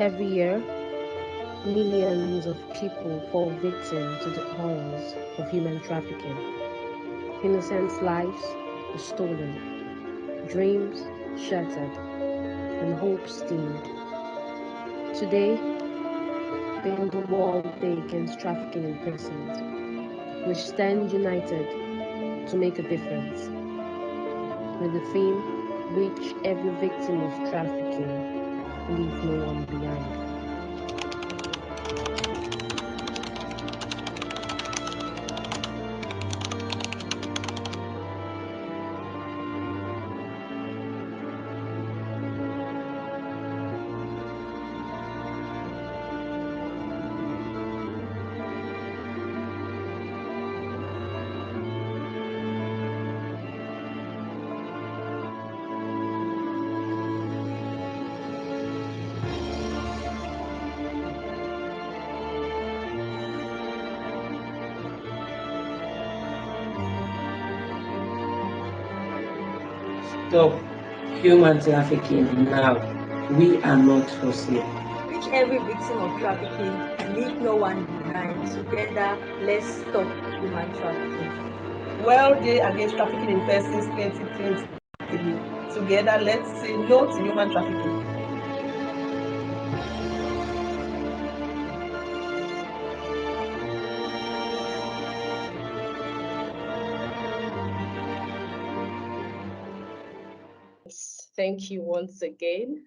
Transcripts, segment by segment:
Every year, millions of people fall victim to the horrors of human trafficking. Innocent lives are stolen, dreams shattered, and hopes dimmed. Today, being the World Day Against Trafficking in Persons, we stand united to make a difference with the theme Reach Every Victim of Trafficking, Leave No One Behind. Stop human trafficking now. We are not for sale. Reach every victim of trafficking, leave no one behind. Together, let's stop human trafficking. World Day Against Trafficking in Persons 2023. Together, let's say no to human trafficking. Thank you once again.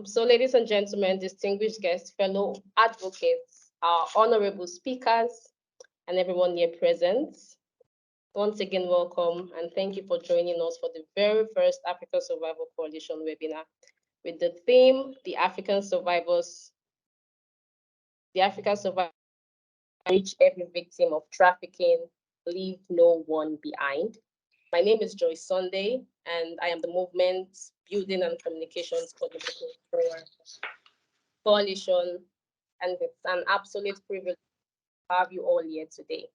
So, ladies and gentlemen, distinguished guests, fellow advocates, our honorable speakers, and everyone here present, once again, welcome and thank you for joining us for the very first African Survival Coalition webinar with the theme, the African Survivors, reach every victim of trafficking, leave no one behind. My name is Joyce Sunday, and I am the Movement Building and Communications Coordinator for Coalition, and it's an absolute privilege to have you all here today.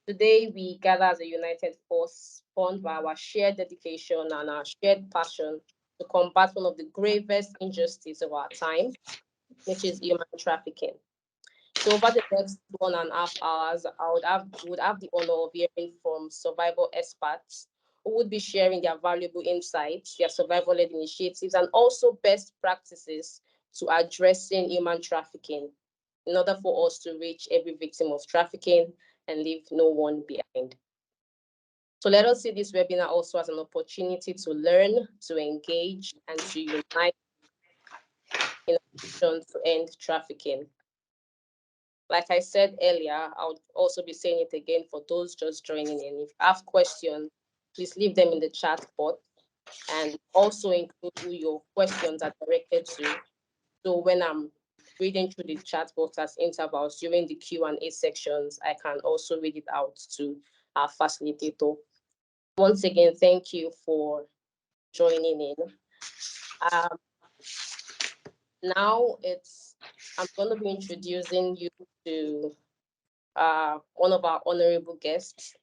Today, we gather as a united force, formed by our shared dedication and our shared passion to combat one of the gravest injustices of our time, which is human trafficking. So over the next 1.5 hours, would have the honor of hearing from survival experts who would be sharing their valuable insights, their survival-led initiatives, and also best practices to addressing human trafficking in order for us to reach every victim of trafficking and leave no one behind. So let us see this webinar also as an opportunity to learn, to engage, and to unite in action to end trafficking. Like I said earlier, I'll also be saying it again for those just joining in. If you have questions, please leave them in the chat box and also include who your questions are directed to. So when I'm reading through the chat box as intervals during the Q&A sections, I can also read it out to our facilitator. Once again, thank you for joining in. Now I'm going to be introducing you to one of our honorable guests.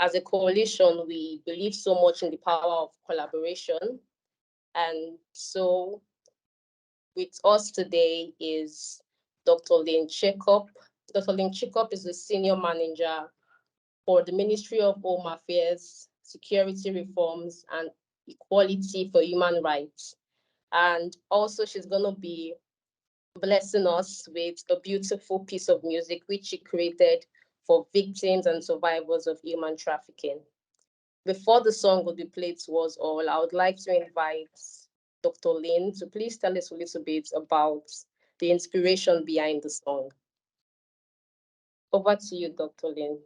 As a coalition, we believe so much in the power of collaboration. And so with us today is Dr. Lynn Chekop. Dr. Lynn Chekop is the Senior Manager for the Ministry of Home Affairs, Security Reforms, and Equality for Human Rights. And also she's going to be blessing us with a beautiful piece of music which she created for victims and survivors of human trafficking. Before the song will be played to us all, I would like to invite Dr. Lynn to please tell us a little bit about the inspiration behind the song. Over to you, Dr. Lynn.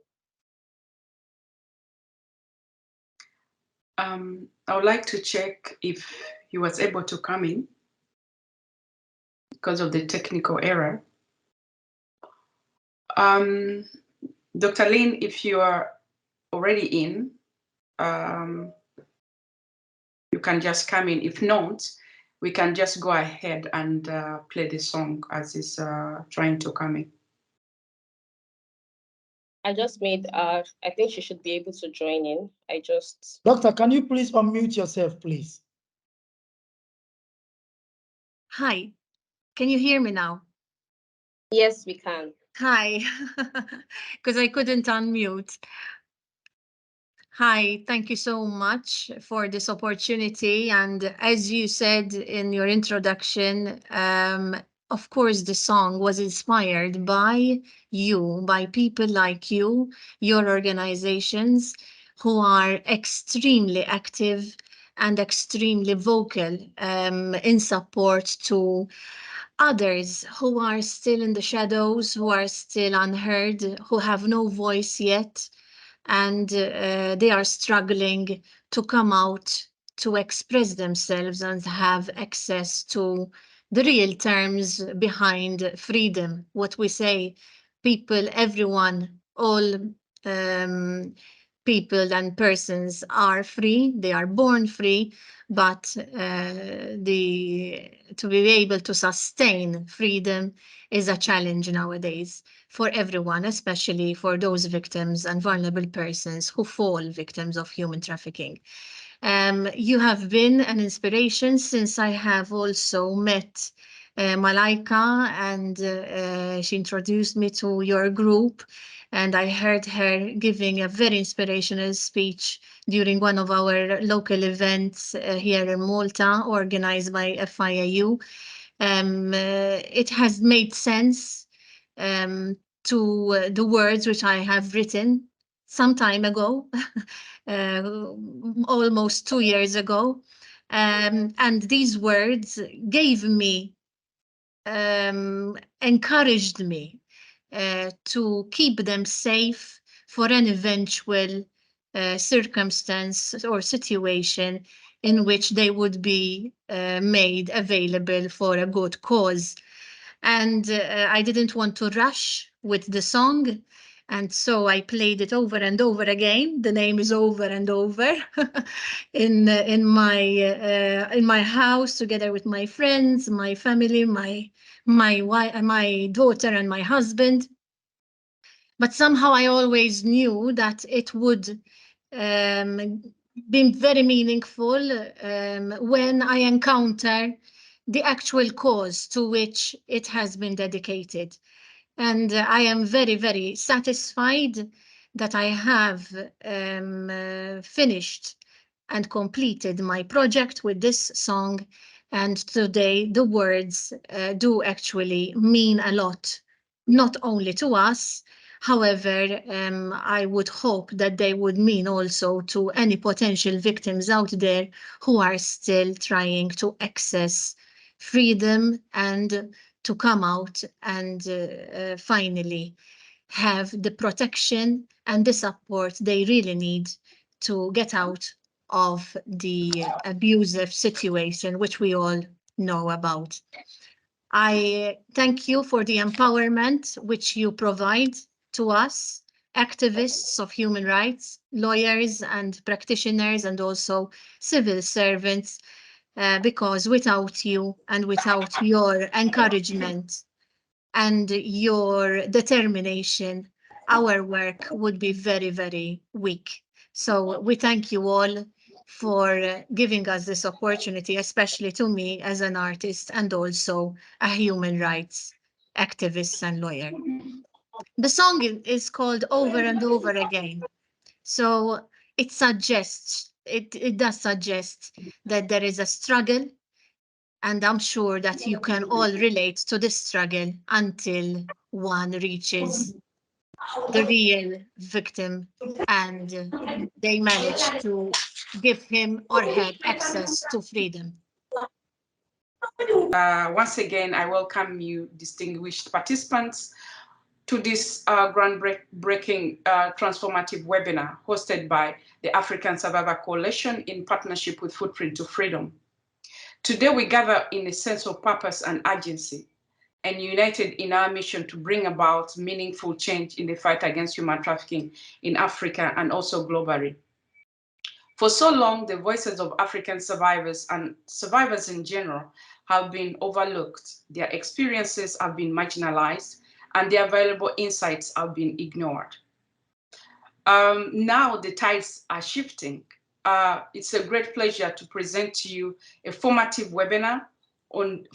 I would like to check if he was able to come in because of the technical error. Dr. Lynn, if you are already in, you can just come in. If not, we can just go ahead and play the song as he's trying to come in. I just made, I think she should be able to join in. Doctor, can you please unmute yourself, please? Hi, can you hear me now? Yes, we can. Hi, because I couldn't unmute. Hi, thank you so much for this opportunity. And as you said in your introduction, of course, the song was inspired by you, by people like you, your organizations who are extremely active and extremely vocal in support to others who are still in the shadows, who are still unheard, who have no voice yet, and they are struggling to come out to express themselves and have access to the real terms behind freedom. What we say, people, everyone, all people and persons are free, they are born free, but to be able to sustain freedom is a challenge nowadays for everyone, especially for those victims and vulnerable persons who fall victims of human trafficking. You have been an inspiration since I have also met Malaika, and she introduced me to your group. And I heard her giving a very inspirational speech during one of our local events here in Malta, organized by FIAU. It has made sense to the words which I have written some time ago, almost 2 years ago. And these words gave me, encouraged me to keep them safe for an eventual circumstance or situation in which they would be made available for a good cause. And I didn't want to rush with the song. And so I played it over and over again. The name is Over and Over in my house together with my friends, my family, my daughter and my husband. But somehow I always knew that it would be very meaningful when I encounter the actual cause to which it has been dedicated. And I am very, very satisfied that I have finished and completed my project with this song. And today the words do actually mean a lot, not only to us. However, I would hope that they would mean also to any potential victims out there who are still trying to access freedom and to come out and finally have the protection and the support they really need to get out of the abusive situation which we all know about. I thank you for the empowerment which you provide to us, activists of human rights, lawyers and practitioners, and also civil servants, because without you and without your encouragement and your determination, our work would be very, very weak. So we thank you all for giving us this opportunity, especially to me as an artist and also a human rights activist and lawyer. The song is called Over and Over Again. So it does suggest that there is a struggle, and I'm sure that you can all relate to this struggle until one reaches the real victim and they manage to give him or her access to freedom. Once again, I welcome you, distinguished participants, to this groundbreaking transformative webinar hosted by the African Survivor Coalition in partnership with Footprint to Freedom. Today, we gather in a sense of purpose and urgency, and united in our mission to bring about meaningful change in the fight against human trafficking in Africa and also globally. For so long, the voices of African survivors and survivors in general have been overlooked. Their experiences have been marginalized and their valuable insights have been ignored. Now the tides are shifting. It's a great pleasure to present to you a formative webinar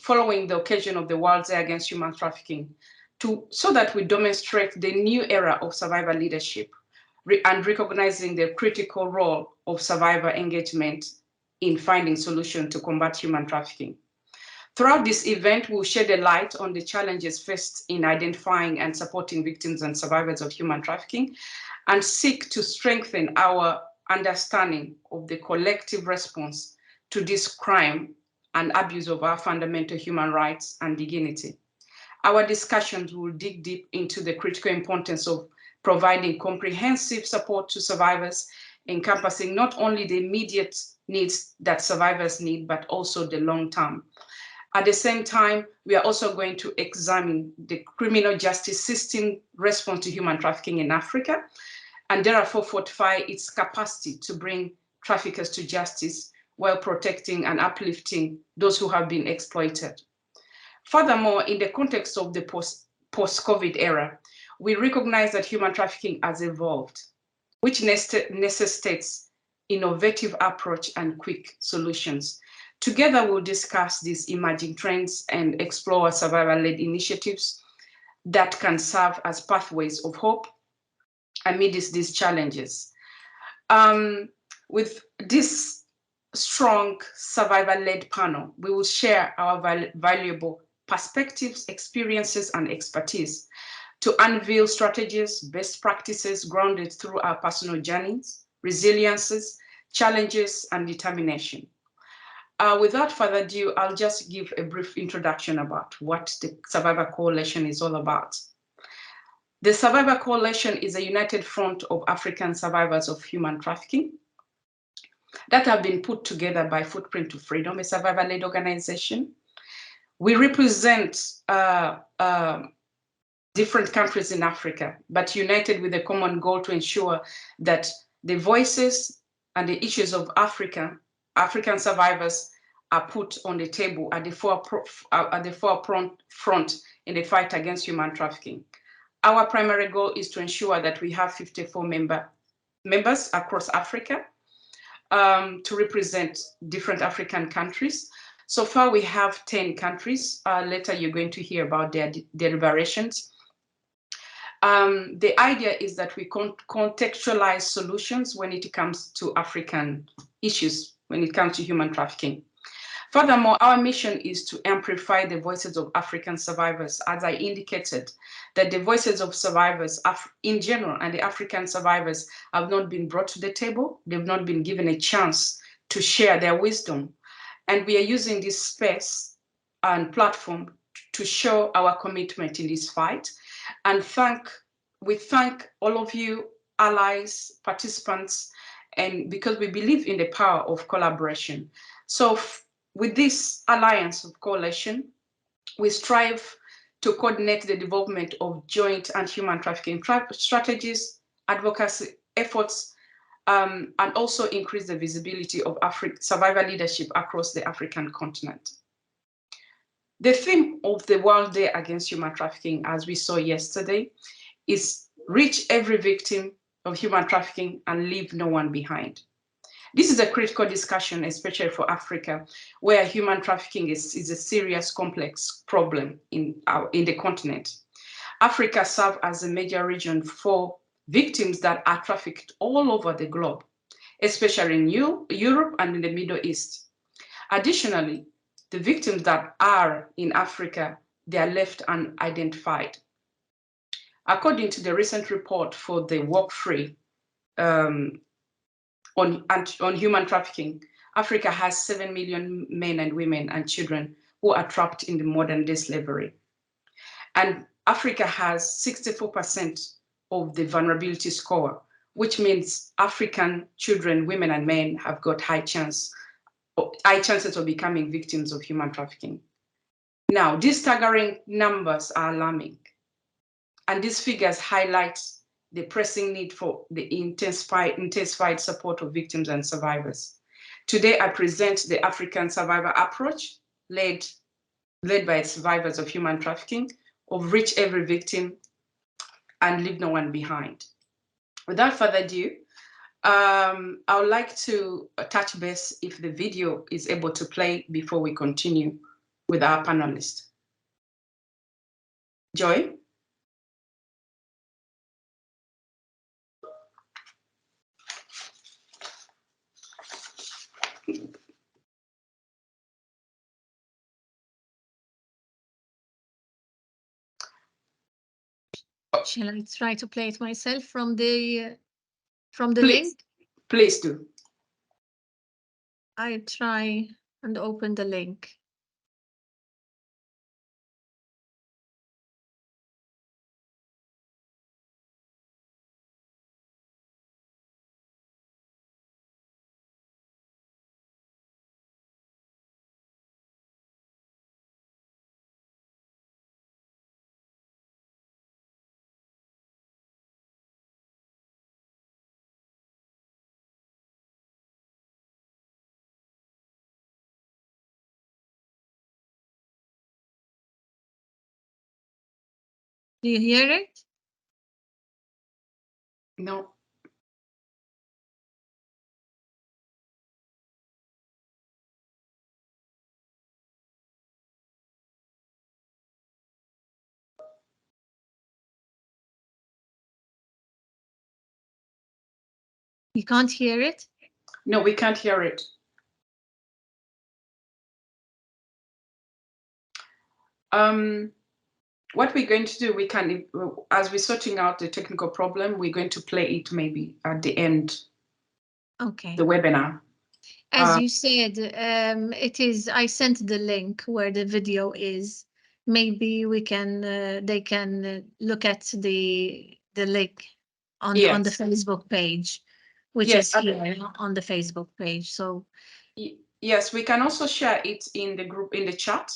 following the occasion of the World Day Against Human Trafficking, so that we demonstrate the new era of survivor leadership and recognizing the critical role of survivor engagement in finding solutions to combat human trafficking. Throughout this event, we'll shed a light on the challenges faced in identifying and supporting victims and survivors of human trafficking, and seek to strengthen our understanding of the collective response to this crime and abuse of our fundamental human rights and dignity. Our discussions will dig deep into the critical importance of providing comprehensive support to survivors, encompassing not only the immediate needs that survivors need, but also the long term. At the same time, we are also going to examine the criminal justice system response to human trafficking in Africa, and therefore fortify its capacity to bring traffickers to justice while protecting and uplifting those who have been exploited. Furthermore, in the context of the post-COVID era, we recognize that human trafficking has evolved, which necessitates innovative approach and quick solutions. Together, we'll discuss these emerging trends and explore survivor-led initiatives that can serve as pathways of hope amidst these challenges. With this strong survivor-led panel, we will share our valuable perspectives, experiences, and expertise to unveil strategies, best practices grounded through our personal journeys, resiliences, challenges, and determination. Without further ado, I'll just give a brief introduction about what the Survivor Coalition is all about. The Survivor Coalition is a united front of African survivors of human trafficking that have been put together by Footprint to Freedom, a survivor-led organization. We represent different countries in Africa, but united with a common goal to ensure that the voices and the issues of African survivors are put on the table at the forefront in the fight against human trafficking. Our primary goal is to ensure that we have 54 members across Africa to represent different African countries. So far, we have 10 countries. Later, you're going to hear about their deliberations. The idea is that we contextualize solutions when it comes to African issues, when it comes to human trafficking. Furthermore, our mission is to amplify the voices of African survivors. As I indicated, that the voices of survivors in general and the African survivors have not been brought to the table. They've not been given a chance to share their wisdom. And we are using this space and platform to show our commitment in this fight. And we thank all of you, allies, participants, and because we believe in the power of collaboration. So with this alliance of coalition, we strive to coordinate the development of joint anti-human trafficking strategies, advocacy efforts, and also increase the visibility of survivor leadership across the African continent. The theme of the World Day Against Human Trafficking, as we saw yesterday, is reach every victim of human trafficking and leave no one behind. This is a critical discussion, especially for Africa, where human trafficking is a serious, complex problem in the continent. Africa serves as a major region for victims that are trafficked all over the globe, especially in Europe and in the Middle East. Additionally, the victims that are in Africa, they are left unidentified. According to the recent report for the Walk Free on human trafficking, Africa has 7 million men and women and children who are trapped in the modern day slavery. And Africa has 64% of the vulnerability score, which means African children, women and men have got high chances of becoming victims of human trafficking. Now, these staggering numbers are alarming. And these figures highlight the pressing need for the intensified support of victims and survivors. Today, I present the African survivor approach led by survivors of human trafficking, of reach every victim and leave no one behind. Without further ado, I would like to touch base if the video is able to play before we continue with our panelists. Joy? Shall I try to play it myself from the Please. link? Please do. I try and open the link. Do you hear it? No. You can't hear it? No, we can't hear it. What we're going to do, we can, as we're sorting out the technical problem, we're going to play it maybe at the end, Okay. the webinar. As you said, it is, I sent the link where the video is. Maybe we can, they can look at the link on the Yes. Facebook page, which Yes, is here on the Facebook page. So yes, we can also share it in the group, in the chat,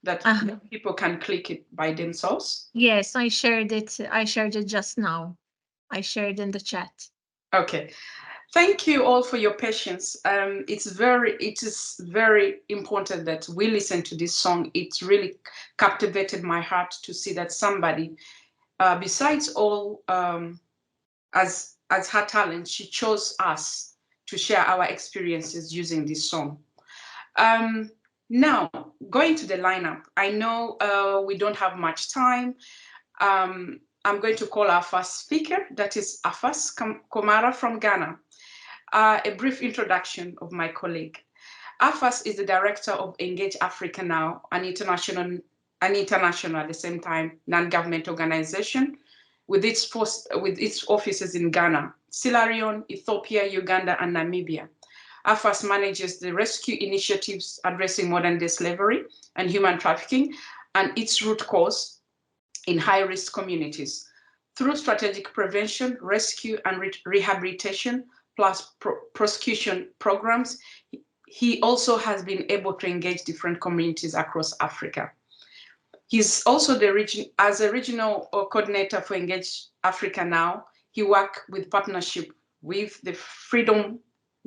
that people can click it by themselves. Yes, I shared it. I shared it just now. I shared in the chat. Okay. Thank you all for your patience. It is very important that we listen to this song. It really captivated my heart to see that somebody, besides all, as her talent, she chose us to share our experiences using this song. Now, going to the lineup, I know we don't have much time. I'm going to call our first speaker, that is Afas Komara from Ghana. A brief introduction of my colleague. Afas is the director of Engage Africa Now, an international at the same time non-government organization with its offices in Ghana, Sierra Leone, Ethiopia, Uganda, and Namibia. Afas manages the rescue initiatives addressing modern-day slavery and human trafficking and its root cause in high-risk communities. Through strategic prevention, rescue, and rehabilitation, plus prosecution programs, he also has been able to engage different communities across Africa. He's also as a regional coordinator for Engage Africa Now. He worked with partnership with the Freedom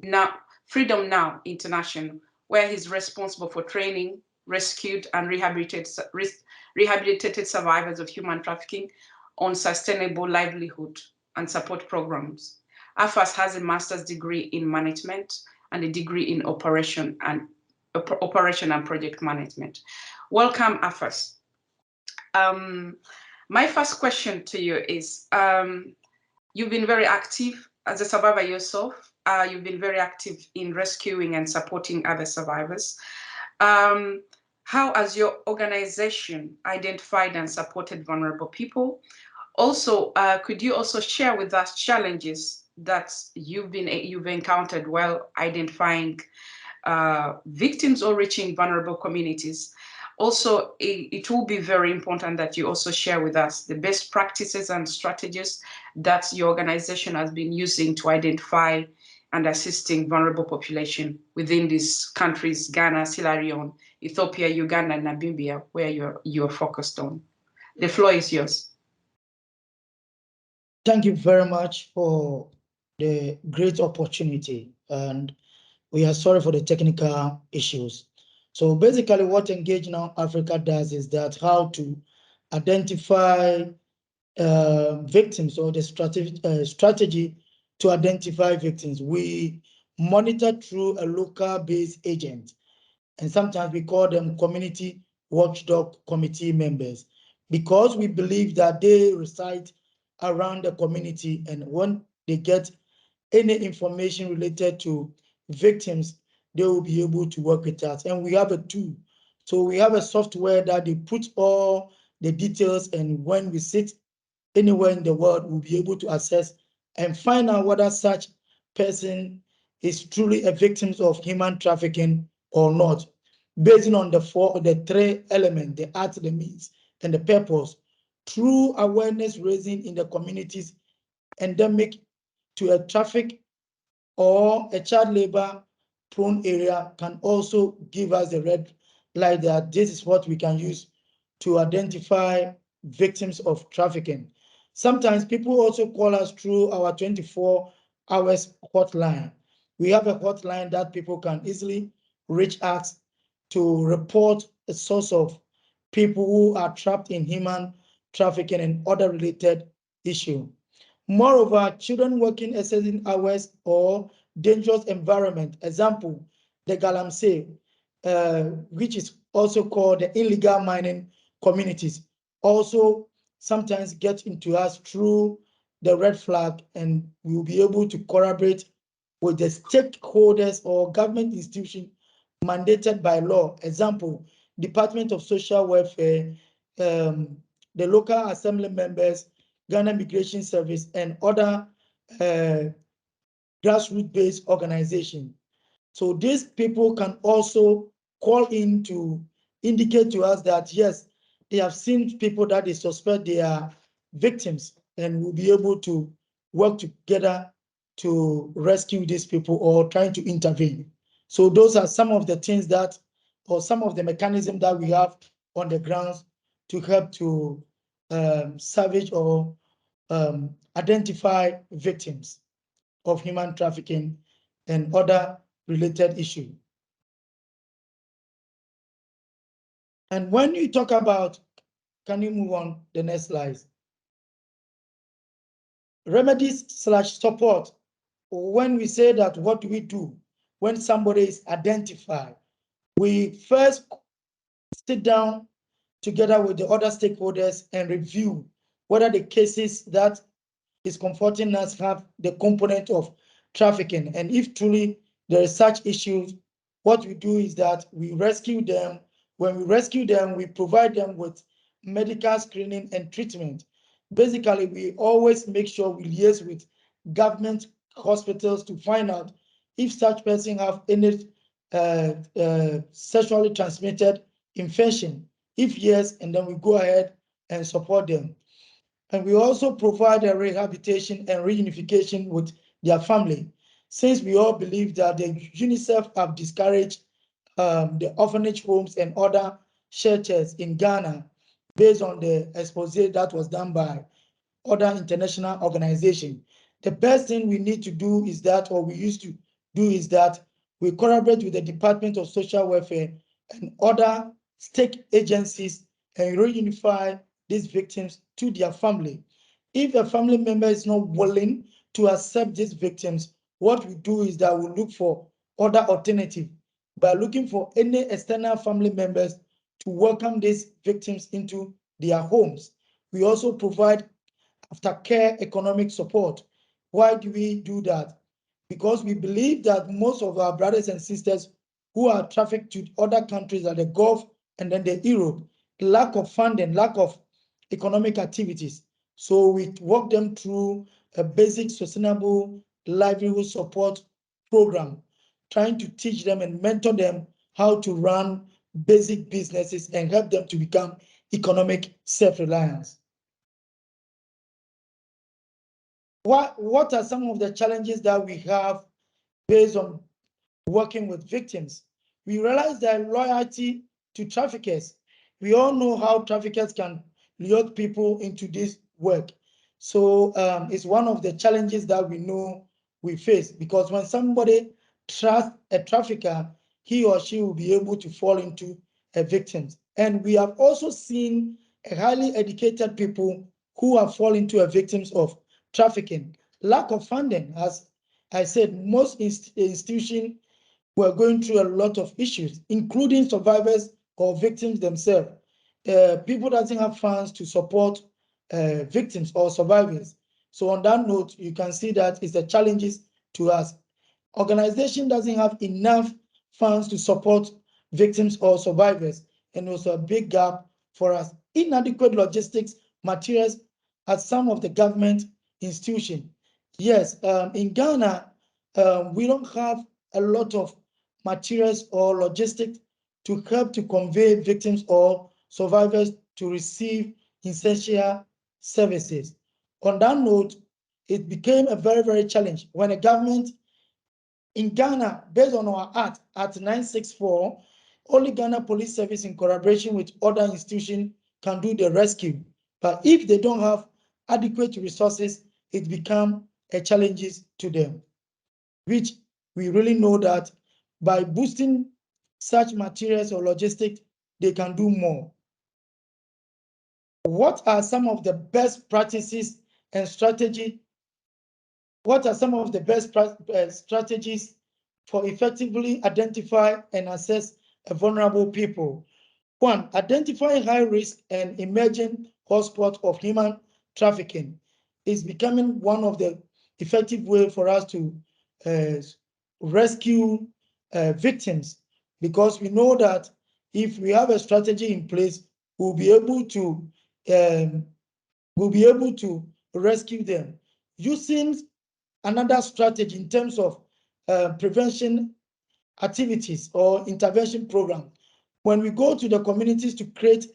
Now International, where he's responsible for training rescued and rehabilitated survivors of human trafficking on sustainable livelihood and support programs. Afas has a master's degree in management and a degree in operation and project management. Welcome, Afas. My first question to you is, you've been very active as a survivor yourself. You've been very active in rescuing and supporting other survivors. How has your organization identified and supported vulnerable people? Also, could you also share with us challenges that you've encountered while identifying victims or reaching vulnerable communities? Also, it will be very important that you also share with us the best practices and strategies that your organization has been using to identify and assisting vulnerable population within these countries, Ghana, Sierra Leone, Ethiopia, Uganda, and Namibia, where you're focused on. The floor is yours. Thank you very much for the great opportunity, and we are sorry for the technical issues. So basically what Engage Now Africa does is that how to identify victims, or the strategy to identify victims. We monitor through a local-based agent, and sometimes we call them community watchdog committee members, because we believe that they reside around the community, and when they get any information related to victims, they will be able to work with us. And we have a tool. So we have a software that they put all the details, and when we sit anywhere in the world, we'll be able to access and find out whether such person is truly a victim of human trafficking or not, based on the three elements: the art, the means, and the purpose. Through awareness raising in the communities endemic to a traffic or a child labor prone area can also give us the red light that this is what we can use to identify victims of trafficking. Sometimes people also call us through our 24 hours hotline. We have a hotline that people can easily reach us to report a source of people who are trapped in human trafficking and other related issues. Moreover, children working excessive hours or dangerous environment, example, the Galamsey, which is also called the illegal mining communities, also sometimes get into us through the red flag, and we will be able to collaborate with the stakeholders or government institution mandated by law. Example, Department of Social Welfare, the local assembly members, Ghana Immigration Service, and other grassroots-based organizations. So these people can also call in to indicate to us that, yes, they have seen people that they suspect they are victims, and will be able to work together to rescue these people or trying to intervene. So those are some of the things that, or some of the mechanisms that we have on the grounds to help to salvage or identify victims of human trafficking and other related issues. And when you talk about, can you move on the next slide? Remedies/support. When we say that, what do we do when somebody is identified? We first sit down together with the other stakeholders and review whether the cases that is confronting us have the component of trafficking. And if truly there is such issues, what we do is that we rescue them. When we rescue them, we provide them with medical screening and treatment. Basically, we always make sure we liaise with government hospitals to find out if such person have any sexually transmitted infection. If yes, and then we go ahead and support them. And we also provide a rehabilitation and reunification with their family, since we all believe that the UNICEF have discouraged the orphanage homes and other shelters in Ghana based on the expose that was done by other international organizations. The best thing we need to do is that, or we used to do is that, we collaborate with the Department of Social Welfare and other state agencies and reunify these victims to their family. If a family member is not willing to accept these victims, what we do is that we look for other alternatives by looking for any external family members to welcome these victims into their homes. We also provide aftercare economic support. Why do we do that? Because we believe that most of our brothers and sisters who are trafficked to other countries like the Gulf and then the Europe, lack of funding, lack of economic activities. So we walk them through a basic sustainable livelihood support program, trying to teach them and mentor them how to run basic businesses and help them to become economic self-reliance. What are some of the challenges that we have based on working with victims? We realize that loyalty to traffickers. We all know how traffickers can lure people into this work. So it's one of the challenges that we know we face, because when somebody trusts a trafficker, he or she will be able to fall into a victim. And we have also seen a highly educated people who have fallen into a victims of trafficking. Lack of funding, as I said, most institutions were going through a lot of issues, including survivors or victims themselves. People doesn't have funds to support victims or survivors. So on that note, you can see that it's a challenges to us. Organization doesn't have enough funds to support victims or survivors, and also a big gap for us. Inadequate logistics, materials at some of the government institutions. Yes, in Ghana, we don't have a lot of materials or logistics to help to convey victims or survivors to receive essential services. On that note, it became a very, very challenge when a government in Ghana, based on our Act 964, only Ghana Police Service in collaboration with other institutions can do the rescue. But if they don't have adequate resources, it becomes a challenge to them, which we really know that by boosting such materials or logistics, they can do more. What are some of the best practices and strategy? What are some of the best strategies for effectively identify and assess vulnerable people? One, identify high risk and emerging hotspots of human trafficking is becoming one of the effective ways for us to rescue victims, because we know that if we have a strategy in place, we'll be able to rescue them. Using another strategy in terms of prevention activities or intervention programs. When we go to the communities to create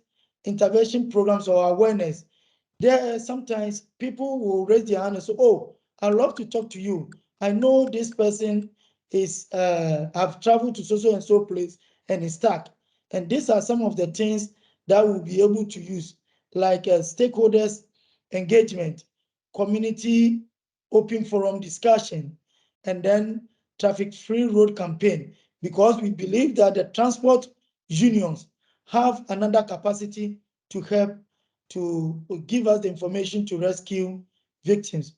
intervention programs or awareness, there sometimes people will raise their hand and say, oh, I'd love to talk to you. I know this person is have traveled to so and so place and is stuck. And these are some of the things that we'll be able to use, like stakeholders engagement, community open forum discussion, and then traffic-free road campaign, because we believe that the transport unions have another capacity to help to give us the information to rescue victims.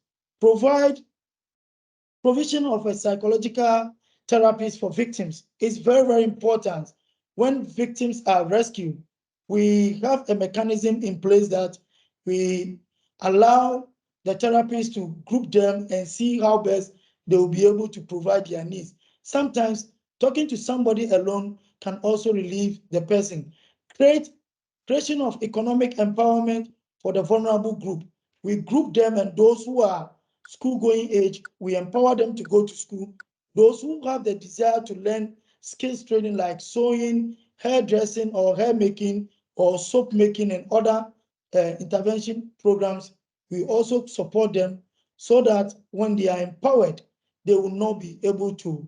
Provision of a psychological therapist for victims is very, very important. When victims are rescued, we have a mechanism in place that we allow the therapist to group them and see how best they will be able to provide their needs. Sometimes talking to somebody alone can also relieve the person. Creation of economic empowerment for the vulnerable group. We group them, and those who are school-going age, we empower them to go to school. Those who have the desire to learn skills training like sewing, hairdressing or hair making or soap making and other intervention programs, we also support them so that when they are empowered, they will not be able to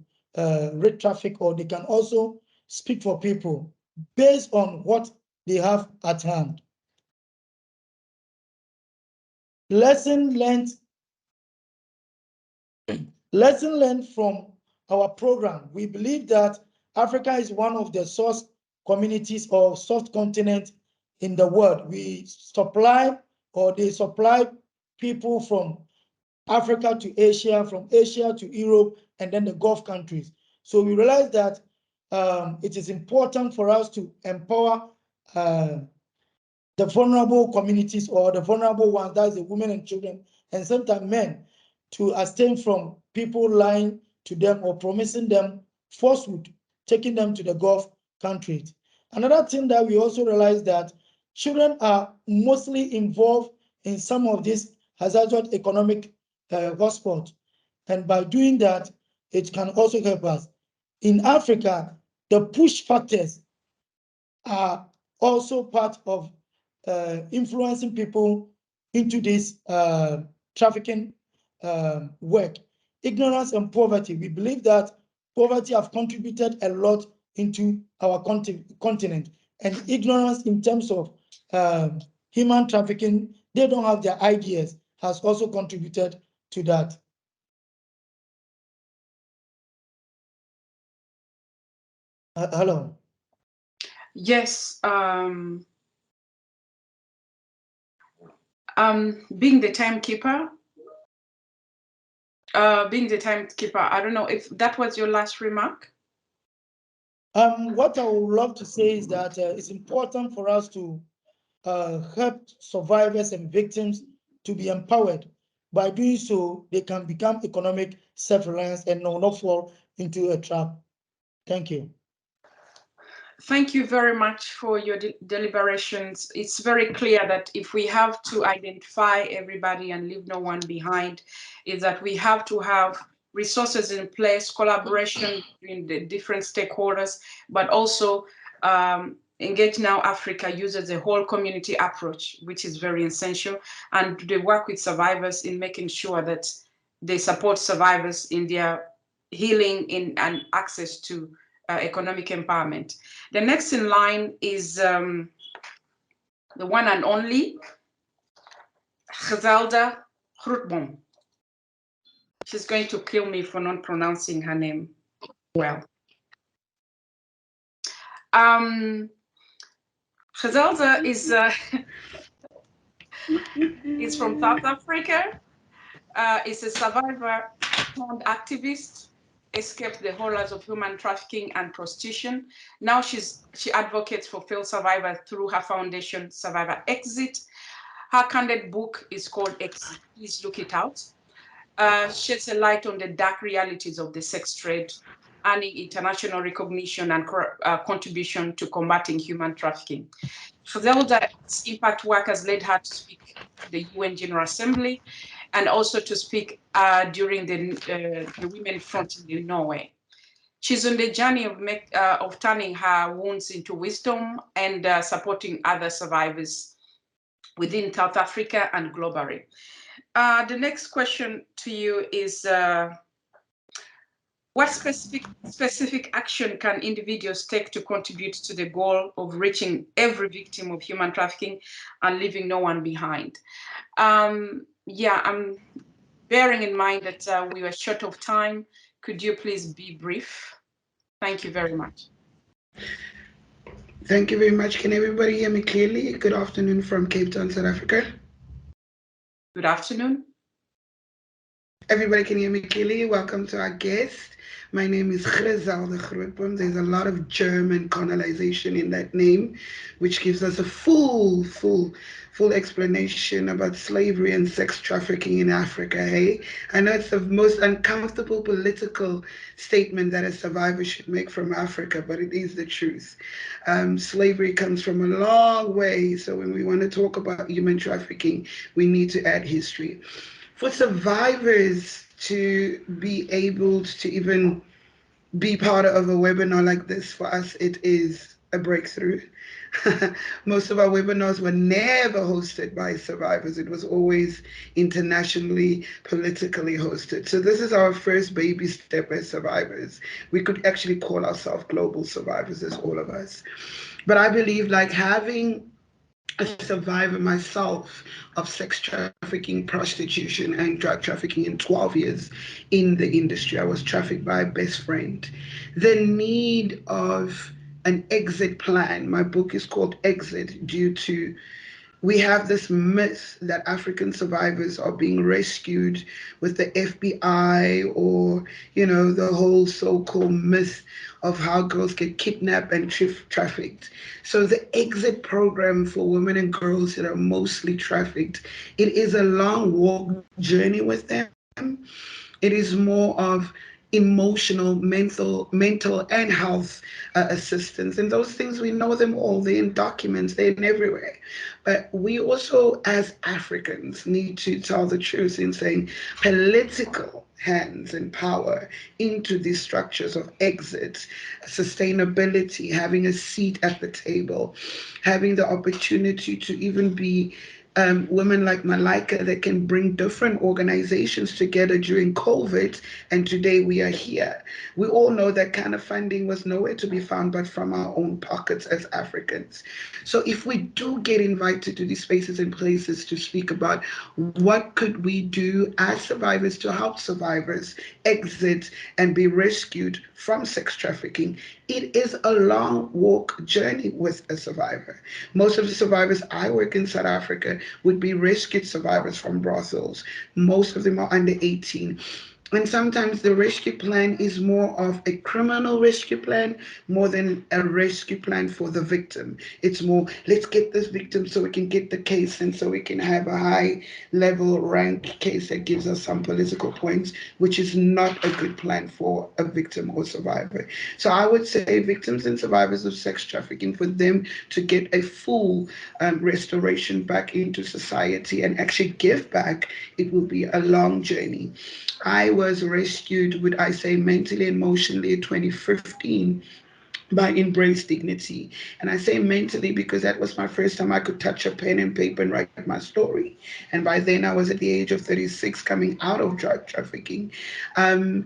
rate traffic, or they can also speak for people based on what they have at hand. Lesson learned from our program. We believe that Africa is one of the source communities or soft continent in the world. We supply, or they supply people from Africa to Asia, from Asia to Europe, and then the Gulf countries. So we realize that it is important for us to empower the vulnerable communities, or the vulnerable ones, that's the women and children, and sometimes men, to abstain from people lying to them or promising them falsehood, taking them to the Gulf countries. Another thing that we also realize that children are mostly involved in some of these hazardous economic hotspots. And by doing that, it can also help us. In Africa, the push factors are also part of influencing people into this trafficking work. Ignorance and poverty. We believe that poverty have contributed a lot into our continent, and ignorance in terms of human trafficking, they don't have their ideas, has also contributed to that. Hello. Yes. Being the timekeeper, I don't know if that was your last remark. What I would love to say is that it's important for us to help survivors and victims to be empowered. By doing so, they can become economic self-reliance and will not fall into a trap. Thank you. Thank you very much for your deliberations. It's very clear that if we have to identify everybody and leave no one behind, is that we have to have resources in place, collaboration between the different stakeholders, but also Engage Now Africa uses a whole community approach, which is very essential, and they work with survivors in making sure that they support survivors in their healing and access to economic empowerment. The next in line is the one and only Griselda Grootboom. She's going to kill me for not pronouncing her name well. Griselda is from South Africa. Is a survivor turned activist, escaped the horrors of human trafficking and prostitution. Now she advocates for failed survivors through her foundation, Survivor Exit. Her candid book is called Exit. Please look it out. Sheds a light on the dark realities of the sex trade, earning international recognition and contribution to combating human trafficking. Griselda's impact work has led her to speak to the UN General Assembly and also to speak during the Women Front in Norway. She's on the journey of turning her wounds into wisdom and supporting other survivors within South Africa and globally. The next question to you is, what specific action can individuals take to contribute to the goal of reaching every victim of human trafficking and leaving no one behind? Yeah, I'm bearing in mind that we were short of time. Could you please be brief? Thank you very much. Thank you very much. Can everybody hear me clearly? Good afternoon from Cape Town, South Africa. Good afternoon. Everybody can hear me clearly. Welcome to our guest. My name is Griselda Grootboom. There's a lot of German colonization in that name, which gives us a full explanation about slavery and sex trafficking in Africa. Hey, I know it's the most uncomfortable political statement that a survivor should make from Africa, but it is the truth. Slavery comes from a long way, so when we want to talk about human trafficking, we need to add history. For survivors to be able to even be part of a webinar like this, for us, it is a breakthrough. Most of our webinars were never hosted by survivors. It was always internationally, politically hosted. So this is our first baby step as survivors. We could actually call ourselves global survivors as all of us. But I believe like having a survivor myself of sex trafficking, prostitution, and drug trafficking in 12 years in the industry. I was trafficked by a best friend. The need of an exit plan. My book is called Exit due to we have this myth that African survivors are being rescued with the FBI or, the whole so-called myth of how girls get kidnapped and trafficked. So the exit program for women and girls that are mostly trafficked, it is a long walk journey with them. It is more of emotional, mental and health assistance. And those things, we know them all. They're in documents, they're in everywhere. But we also, as Africans, need to tell the truth in saying political hands and power into these structures of exit, sustainability, having a seat at the table, having the opportunity to even be women like Malika that can bring different organizations together during COVID, and today we are here. We all know that kind of funding was nowhere to be found but from our own pockets as Africans. So if we do get invited to these spaces and places to speak about what could we do as survivors to help survivors exit and be rescued from sex trafficking, it is a long walk journey with a survivor. Most of the survivors I work in South Africa would be rescued survivors from brothels. Most of them are under 18. And sometimes the rescue plan is more of a criminal rescue plan more than a rescue plan for the victim. It's more, let's get this victim so we can get the case and so we can have a high level rank case that gives us some political points, which is not a good plan for a victim or survivor. So I would say victims and survivors of sex trafficking, for them to get a full restoration back into society and actually give back, it will be a long journey. I was rescued, would I say, mentally and emotionally in 2015 by Embrace Dignity. And I say mentally because that was my first time I could touch a pen and paper and write my story. And by then I was at the age of 36 coming out of drug trafficking. Um,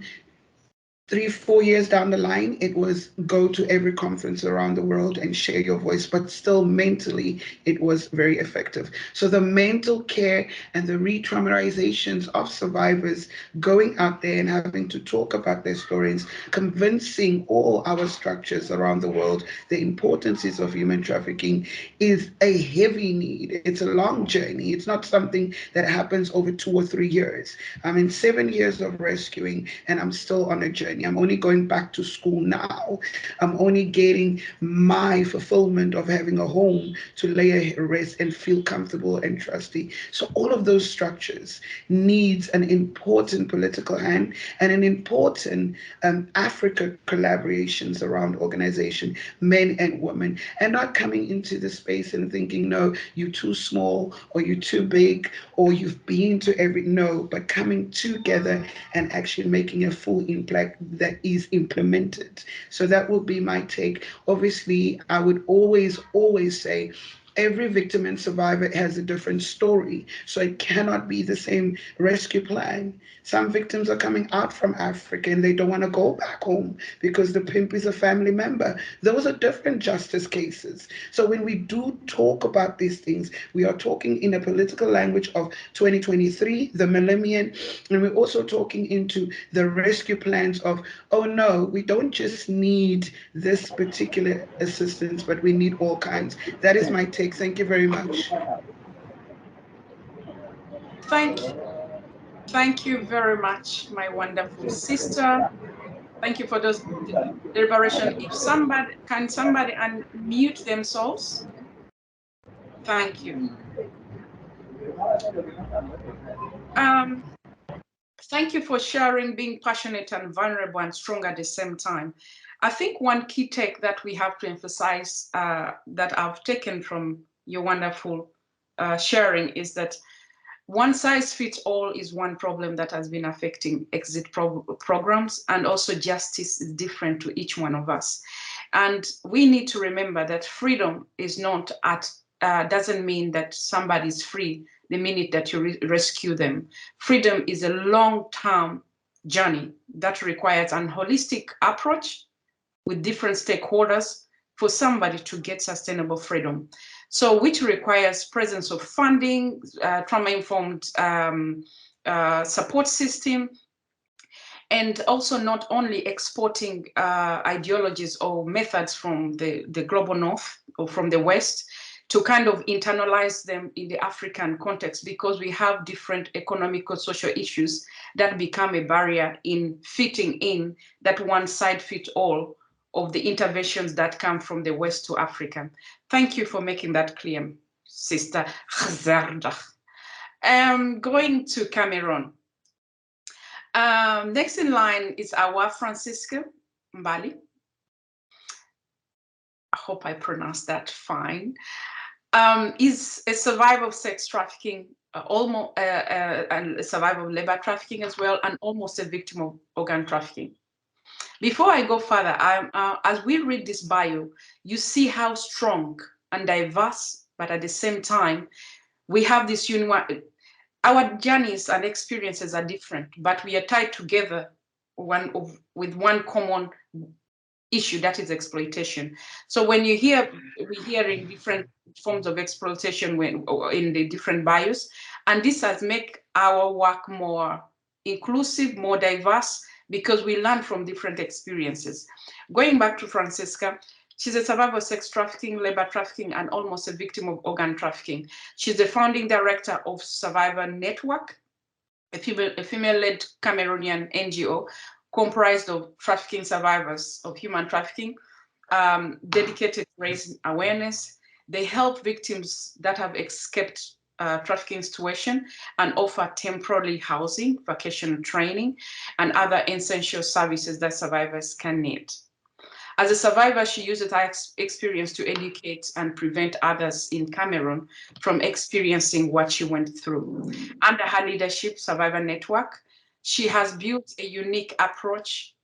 3, 4 years down the line, it was go to every conference around the world and share your voice, but still mentally, it was very effective. So the mental care and the re-traumatizations of survivors going out there and having to talk about their stories, convincing all our structures around the world the importance of human trafficking is a heavy need. It's a long journey. It's not something that happens over 2 or 3 years. I'm in 7 years of rescuing and I'm still on a journey. I'm only going back to school now. I'm only getting my fulfillment of having a home to lay a rest and feel comfortable and trusty. So all of those structures needs an important political hand and an important Africa collaborations around organization, men and women, and not coming into the space and thinking, no, you're too small or you're too big or you've been to every, no, but coming together and actually making a full impact that is implemented. So that will be my take. Obviously, I would always say every victim and survivor has a different story. So it cannot be the same rescue plan. Some victims are coming out from Africa and they don't want to go back home because the pimp is a family member. Those are different justice cases. So when we do talk about these things, we are talking in a political language of 2023, the millennium, and we're also talking into the rescue plans of, oh no, we don't just need this particular assistance, but we need all kinds. That is my take. Thank you very much. Thank you. Thank you very much, my wonderful sister. Thank you for those deliberation. If somebody unmute themselves? Thank you. Thank you for sharing, being passionate and vulnerable and strong at the same time. I think one key take that we have to emphasize that I've taken from your wonderful sharing is that one size fits all is one problem that has been affecting exit programs, and also justice is different to each one of us. And we need to remember that freedom is not doesn't mean that somebody's free the minute that you rescue them. Freedom is a long-term journey that requires an holistic approach with different stakeholders for somebody to get sustainable freedom. So which requires presence of funding, trauma-informed support system, and also not only exporting ideologies or methods from the global north or from the west to kind of internalize them in the African context, because we have different economic or social issues that become a barrier in fitting in that one size fits all of the interventions that come from the West to Africa. Thank you for making that clear, Sister Khazarda. Going to Cameroon. Next in line is our Francisca Mbali. I hope I pronounced that fine. Is a survivor of sex trafficking, and a survivor of labor trafficking as well, and almost a victim of organ trafficking. Before I go further, as we read this bio, you see how strong and diverse, but at the same time, we have this our journeys and experiences are different, but we are tied together with one common issue, that is exploitation. So when we hearing different forms of exploitation in the different bios, and this has made our work more inclusive, more diverse, because we learn from different experiences. Going back to Francisca, she's a survivor of sex trafficking, labor trafficking, and almost a victim of organ trafficking. She's the founding director of Survivor Network, a female-led Cameroonian NGO comprised of trafficking survivors of human trafficking, dedicated to raising awareness. They help victims that have escaped trafficking situation and offer temporary housing, vocational training, and other essential services that survivors can need. As a survivor, she uses her experience to educate and prevent others in Cameroon from experiencing what she went through. Under her leadership, Survivor Network, she has built a unique approach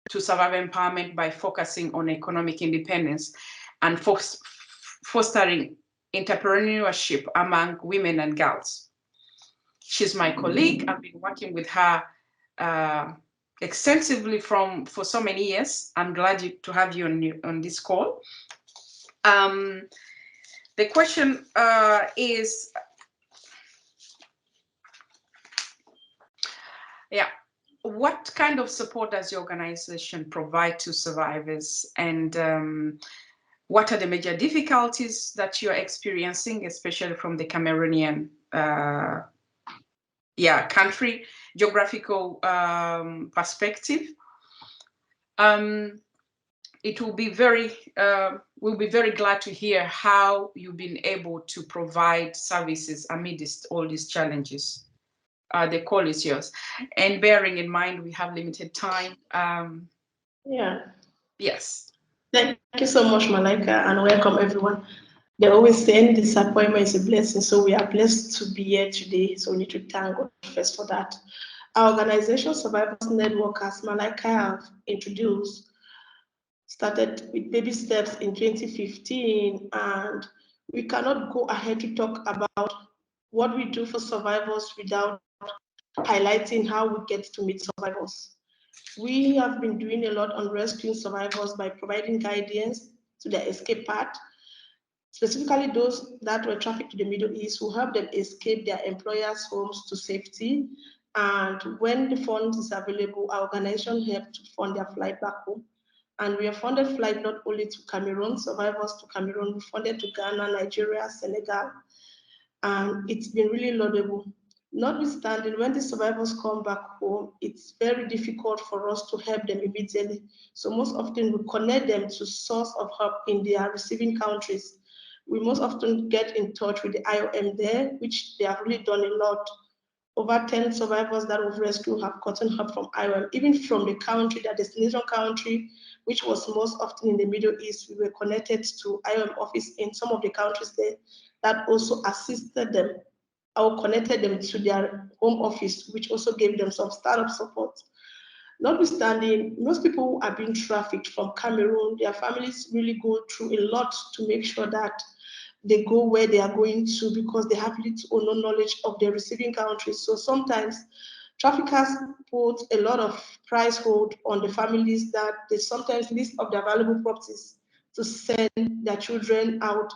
to survivor empowerment by focusing on economic independence and fostering entrepreneurship among women and girls. She's my colleague. I've been working with her extensively for so many years. I'm glad to have you on this call. The question is, what kind of support does your organization provide to survivors, and what are the major difficulties that you're experiencing, especially from the Cameroonian country geographical perspective? It will be we'll be very glad to hear how you've been able to provide services amidst all these challenges. The call is yours, and bearing in mind we have limited time. Yes. Thank you so much, Malaika, and welcome everyone. They always say disappointment is a blessing, so we are blessed to be here today. So we need to thank God first for that. Our organization, Survivors Network, as Malaika have introduced, started with baby steps in 2015, and we cannot go ahead to talk about what we do for survivors without highlighting how we get to meet survivors. We have been doing a lot on rescuing survivors by providing guidance to their escape path, specifically those that were trafficked to the Middle East, who help them escape their employers' homes to safety. And when the funds is available, our organization helped to fund their flight back home. And we have funded flight not only to Cameroon, survivors to Cameroon, we funded to Ghana, Nigeria, Senegal, and it's been really laudable. Notwithstanding, when the survivors come back home, it's very difficult for us to help them immediately. So most often we connect them to source of help in their receiving countries. We most often get in touch with the IOM there, which they have really done a lot. Over 10 survivors that we've rescued have gotten help from IOM, even from the country, their destination country, which was most often in the Middle East. We were connected to IOM office in some of the countries there that also assisted them or connected them to their home office, which also gave them some startup support. Notwithstanding, most people who are being trafficked from Cameroon, their families really go through a lot to make sure that they go where they are going to, because they have little or no knowledge of their receiving countries. So sometimes traffickers put a lot of price hold on the families that they sometimes list of their valuable properties to send their children out.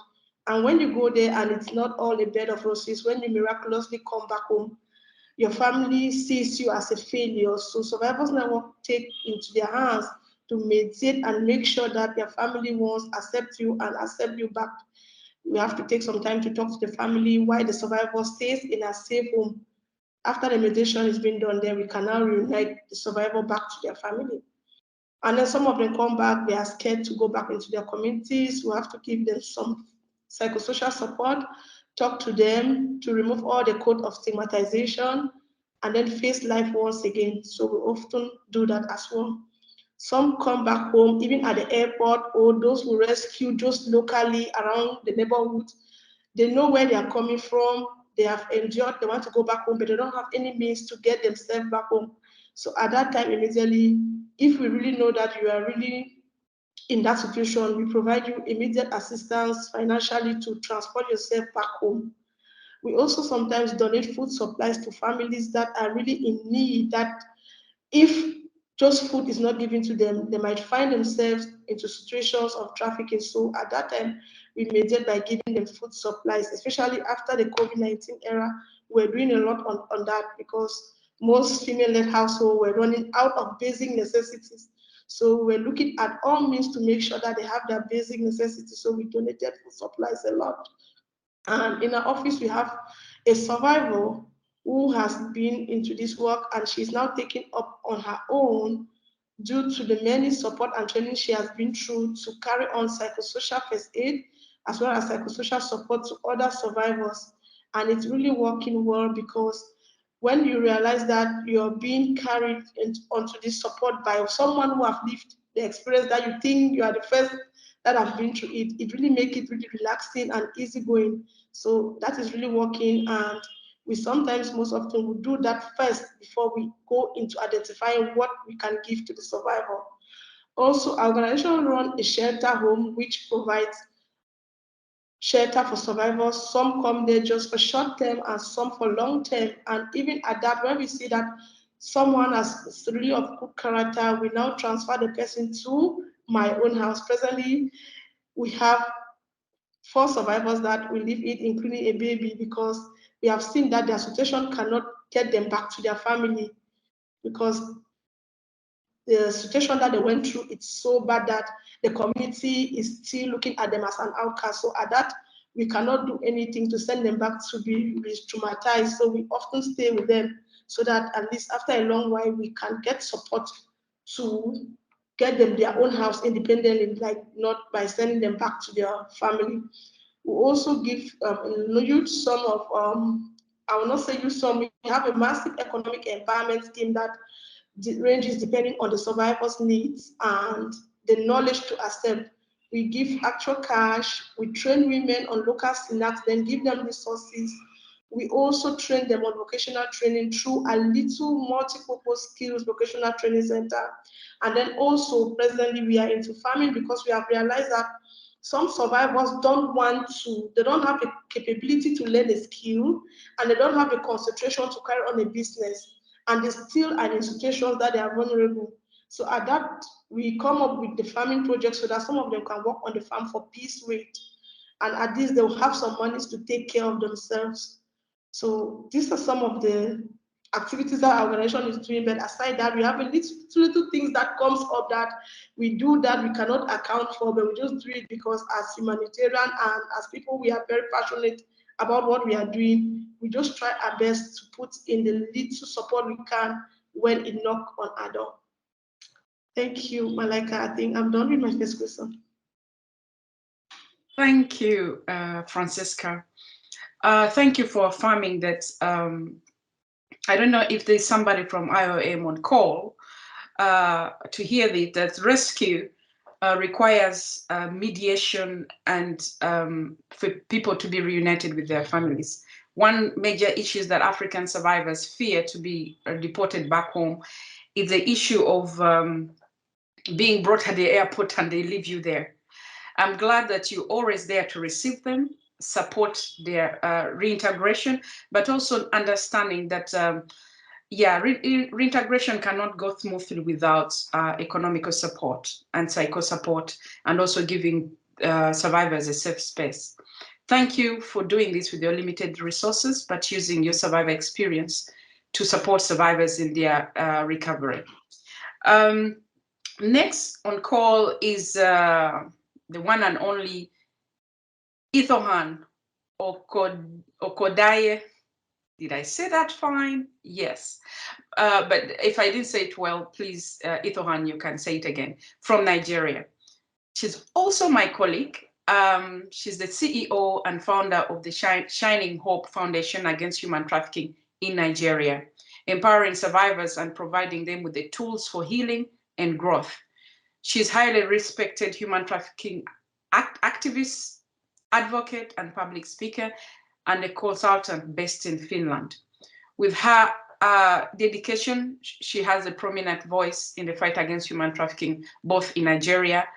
And when you go there and it's not all a bed of roses, when you miraculously come back home, your family sees you as a failure. So Survivors Network take into their hands to mediate and make sure that their family wants accept you and accept you back. We have to take some time to talk to the family why the survivor stays in a safe home. After the mediation is being done there, we can now reunite the survivor back to their family. And then some of them come back, they are scared to go back into their communities. We have to give them some psychosocial support, talk to them to remove all the code of stigmatization, and then face life once again. So we often do that as well. Some come back home, even at the airport, or those who rescue just locally around the neighborhood. They know where they are coming from, they have endured, they want to go back home, but they don't have any means to get themselves back home. So at that time, immediately, if we really know that you are really in that situation, we provide you immediate assistance financially to transport yourself back home. We also sometimes donate food supplies to families that are really in need, that if just food is not given to them, they might find themselves into situations of trafficking. So at that time, we mediate by giving them food supplies, especially after the COVID-19 era. We're doing a lot on that because most female-led households were running out of basic necessities. So we're looking at all means to make sure that they have their basic necessities. So we donated food supplies a lot. And in our office, we have a survivor who has been into this work, and she's now taking up on her own due to the many support and training she has been through to carry on psychosocial first aid as well as psychosocial support to other survivors. And it's really working well, because when you realize that you're being carried onto this support by someone who have lived the experience that you think you are the first that have been through it, it really makes it really relaxing and easygoing. So that is really working, and we sometimes, most often, we do that first before we go into identifying what we can give to the survivor. Also, our organization runs a shelter home which provides shelter for survivors. Some come there just for short term and some for long term. And even at that, when we see that someone has really of good character, we now transfer the person to my own house. Presently, we have 4 survivors that we live it, including a baby, because we have seen that their situation cannot get them back to their family, because the situation that they went through, it's so bad that the community is still looking at them as an outcast. So at that, we cannot do anything to send them back to be re-traumatized. So we often stay with them so that at least after a long while, we can get support to get them their own house independently, like not by sending them back to their family. We also give huge sum of, I will not say huge sum, we have a massive economic empowerment scheme that ranges depending on the survivor's needs and the knowledge to accept. We give actual cash, we train women on local snacks, then give them resources. We also train them on vocational training through a little multi-purpose skills vocational training center. And then also presently we are into farming, because we have realized that some survivors they don't have the capability to learn a skill, and they don't have the concentration to carry on a business, and they still are in situations that they are vulnerable. So at that, we come up with the farming project so that some of them can work on the farm for piece rate. And at this, they'll have some monies to take care of themselves. So these are some of the activities that our organization is doing. But aside that, we have a little things that comes up that we do that we cannot account for, but we just do it because as humanitarian and as people, we are very passionate about what we are doing. We just try our best to put in the little support we can when it knocks on our door. Thank you, Malika. I think I'm done with my first question. Thank you, Francesca. Thank you for affirming that. I don't know if there's somebody from IOM on call to hear that rescue requires mediation and for people to be reunited with their families. One major issue is that African survivors fear to be deported back home is the issue of being brought at the airport and they leave you there. I'm glad that you're always there to receive them, support their reintegration, but also understanding that reintegration cannot go smoothly without economical support and psycho support, and also giving survivors a safe space. Thank you for doing this with your limited resources, but using your survivor experience to support survivors in their recovery. Next on call is the one and only Ithohan Okodaye. Did I say that fine? Yes. But if I didn't say it well, please, Ithohan, you can say it again. From Nigeria. She's also my colleague. She's the CEO and founder of the Shining Hope Foundation Against Human Trafficking in Nigeria, empowering survivors and providing them with the tools for healing and growth. She's highly respected human trafficking activist, advocate, and public speaker, and a consultant based in Finland. With her dedication, she has a prominent voice in the fight against human trafficking, both in Nigeria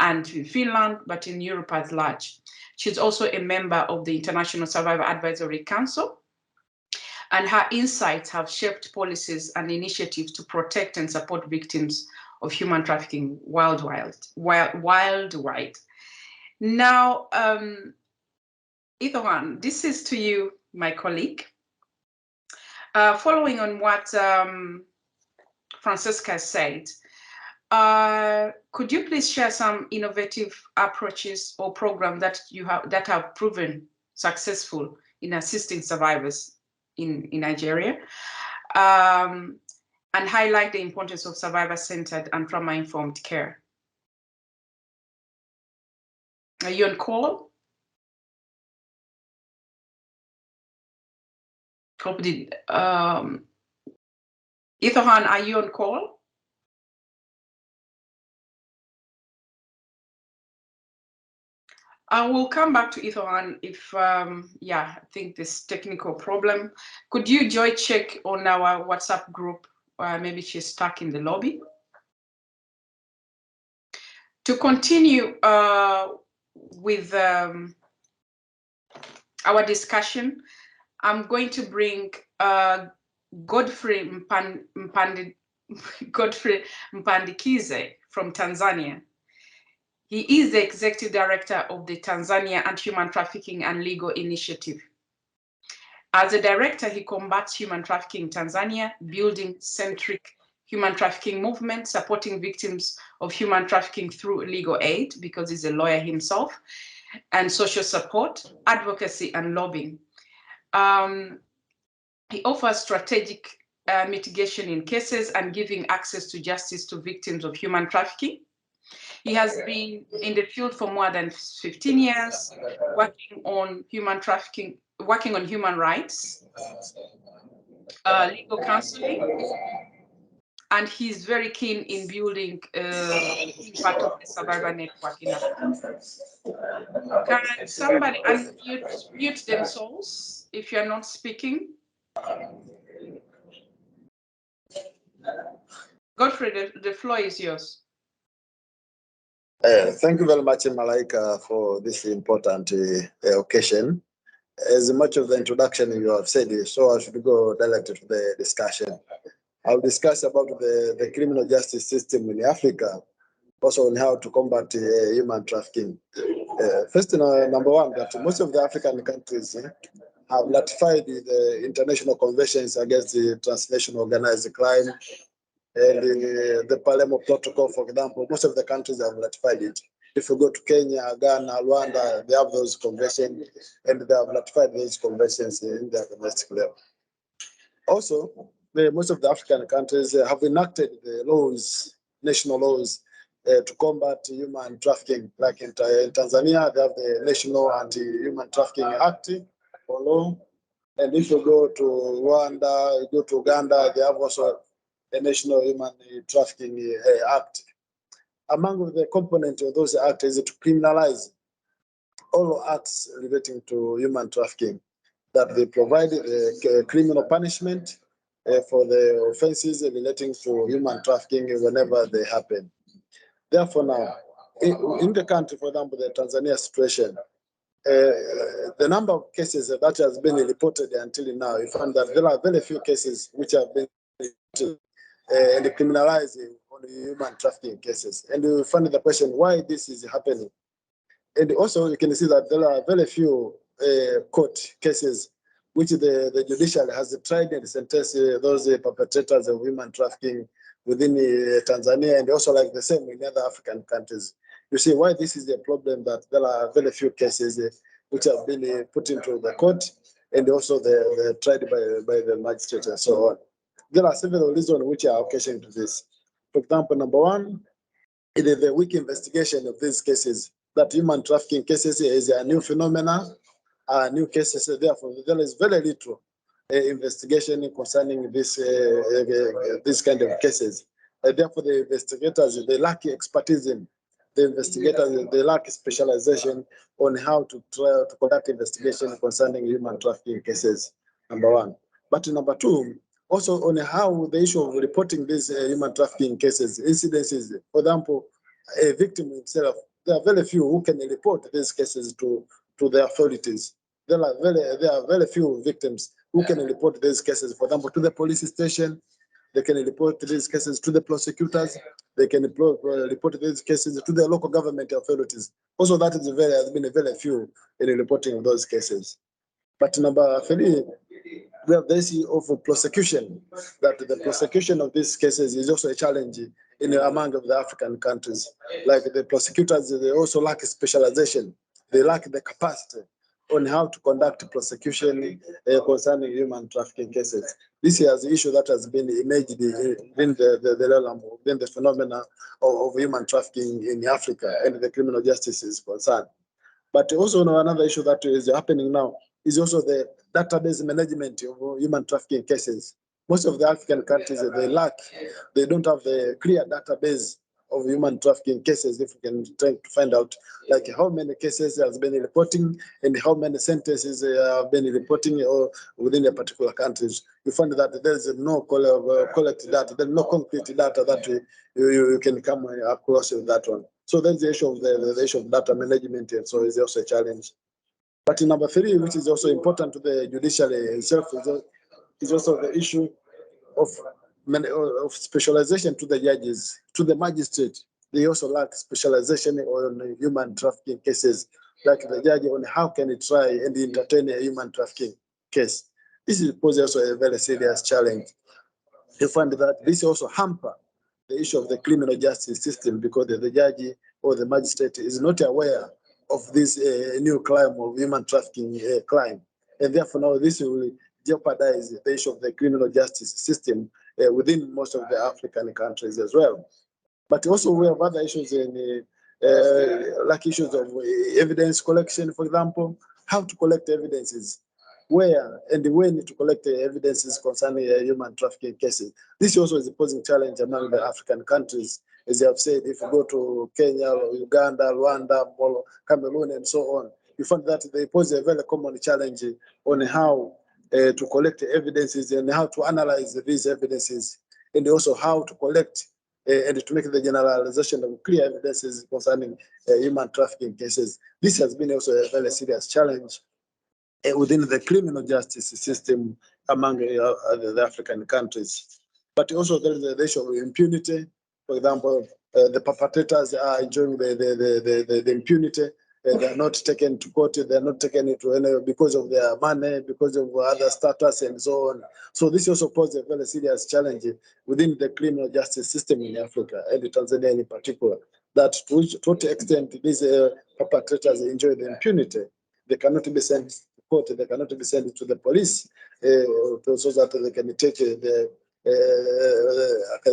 and in Finland, but in Europe at large. She's also a member of the International Survivor Advisory Council, and her insights have shaped policies and initiatives to protect and support victims of human trafficking worldwide. Now, Ithohan, this is to you, my colleague. Following on what Francesca said, could you please share some innovative approaches or programs that have proven successful in assisting survivors in Nigeria, and highlight the importance of survivor-centered and trauma-informed care. Are you on call? Hope did Ethan, are you on call? I will come back to Ethan if, yeah, I think this technical problem. Could you Joy check on our WhatsApp group? Maybe she's stuck in the lobby. To continue with our discussion, I'm going to bring Godfrey Mpandikize from Tanzania. He is the Executive Director of the Tanzania Anti-Human Trafficking and Legal Initiative. As a director, he combats human trafficking in Tanzania, building centric human trafficking movement, supporting victims of human trafficking through legal aid, because he's a lawyer himself, and social support, advocacy, and lobbying. He offers strategic mitigation in cases and giving access to justice to victims of human trafficking. He has been in the field for more than 15 years, working on human trafficking, working on human rights, legal counseling, and he's very keen in building being part of the survivor network in Africa. Can somebody unmute themselves if you're not speaking? Godfrey, the floor is yours. Thank you very much, Malaika, for this important occasion. As much of the introduction you have said, so I should go directly to the discussion. I'll discuss about the criminal justice system in Africa, also on how to combat human trafficking. First, number one, that most of the African countries have ratified the international conventions against the transnational organized crime, and the Palermo Protocol, for example. Most of the countries have ratified it. If you go to Kenya, Ghana, Rwanda, they have those conventions, and they have ratified those conventions in their domestic level. Also, most of the African countries have enacted the laws, national laws, to combat human trafficking. Like in Tanzania, they have the National Anti-Human Trafficking Act or law. And if you go to Rwanda, you go to Uganda, they have also the National Human Trafficking Act. Among the components of those acts is to criminalize all acts relating to human trafficking, that they provide criminal punishment for the offenses relating to human trafficking whenever they happen. Therefore now, in the country, for example, the Tanzania situation, the number of cases that has been reported until now, you find that there are very few cases which have been reported and criminalized on human trafficking cases. And you find the question why this is happening. And also you can see that there are very few court cases which the judiciary has tried and sentenced those perpetrators of human trafficking within Tanzania, and also like the same in other African countries. You see why this is a problem, that there are very few cases which have been put into the court, and also they're tried by the magistrate and so on. There are several reasons which are occasion to this. For example, number one, it is the weak investigation of these cases, that human trafficking cases is a new phenomenon, new cases, therefore there is very little investigation concerning this kind of cases. Therefore the investigators, they lack expertise in, the investigators, they lack specialization on how to try to conduct investigation concerning human trafficking cases, number one. But number two, also on how the issue of reporting these human trafficking cases, incidences, for example, a victim himself, there are very few who can report these cases to the authorities. There are very few victims who can report these cases, for example, to the police station. They can report these cases to the prosecutors. They can report these cases to the local government authorities. Also, that is has been very few in reporting those cases. But number three, we have the issue of prosecution, that the prosecution of these cases is also a challenge among of the African countries. Like the prosecutors, they also lack specialization. They lack the capacity on how to conduct prosecution concerning human trafficking cases. This is an issue that has been emerged within the phenomena of human trafficking in Africa, and the criminal justice is concerned. But also another issue that is happening now is also the database management of human trafficking cases. Most of the African countries, they don't have the clear database of human trafficking cases. If we can try to find out like how many cases has been reporting and how many sentences have been reporting or within a particular countries, you find that there is no collect data, there is no concrete data that you can come across with that one. So that's the issue of the issue of data management, and so is also a challenge. But in number 3, which is also important to the judiciary itself, is also the issue of specialization to the judges, to the magistrate. They also lack specialization on human trafficking cases, like the judge on how can he try and entertain a human trafficking case. This is also a very serious challenge. You find that this also hamper the issue of the criminal justice system, because the judge or the magistrate is not aware of this new crime of human trafficking crime. And therefore now this will jeopardize the issue of the criminal justice system within most of the African countries as well. But also we have other issues like issues of evidence collection, for example, how to collect evidences, where and when to collect the evidences concerning human trafficking cases. This also is a posing challenge among the African countries. As I have said, if you go to Kenya, Uganda, Rwanda, Cameroon, and so on, you find that they pose a very common challenge on how to collect evidences and how to analyze these evidences, and also how to collect and to make the generalization of clear evidences concerning human trafficking cases. This has been also a very serious challenge within the criminal justice system among the African countries. But also there is the issue of impunity. For example, the perpetrators are enjoying the impunity. They are not taken to court. They are not taken into any because of their money, because of other status, and so on. So this also poses a very serious challenge within the criminal justice system in Africa, and Tanzania in particular. That to what extent these perpetrators enjoy the impunity, they cannot be sent to court. They cannot be sent to the police, so that they can take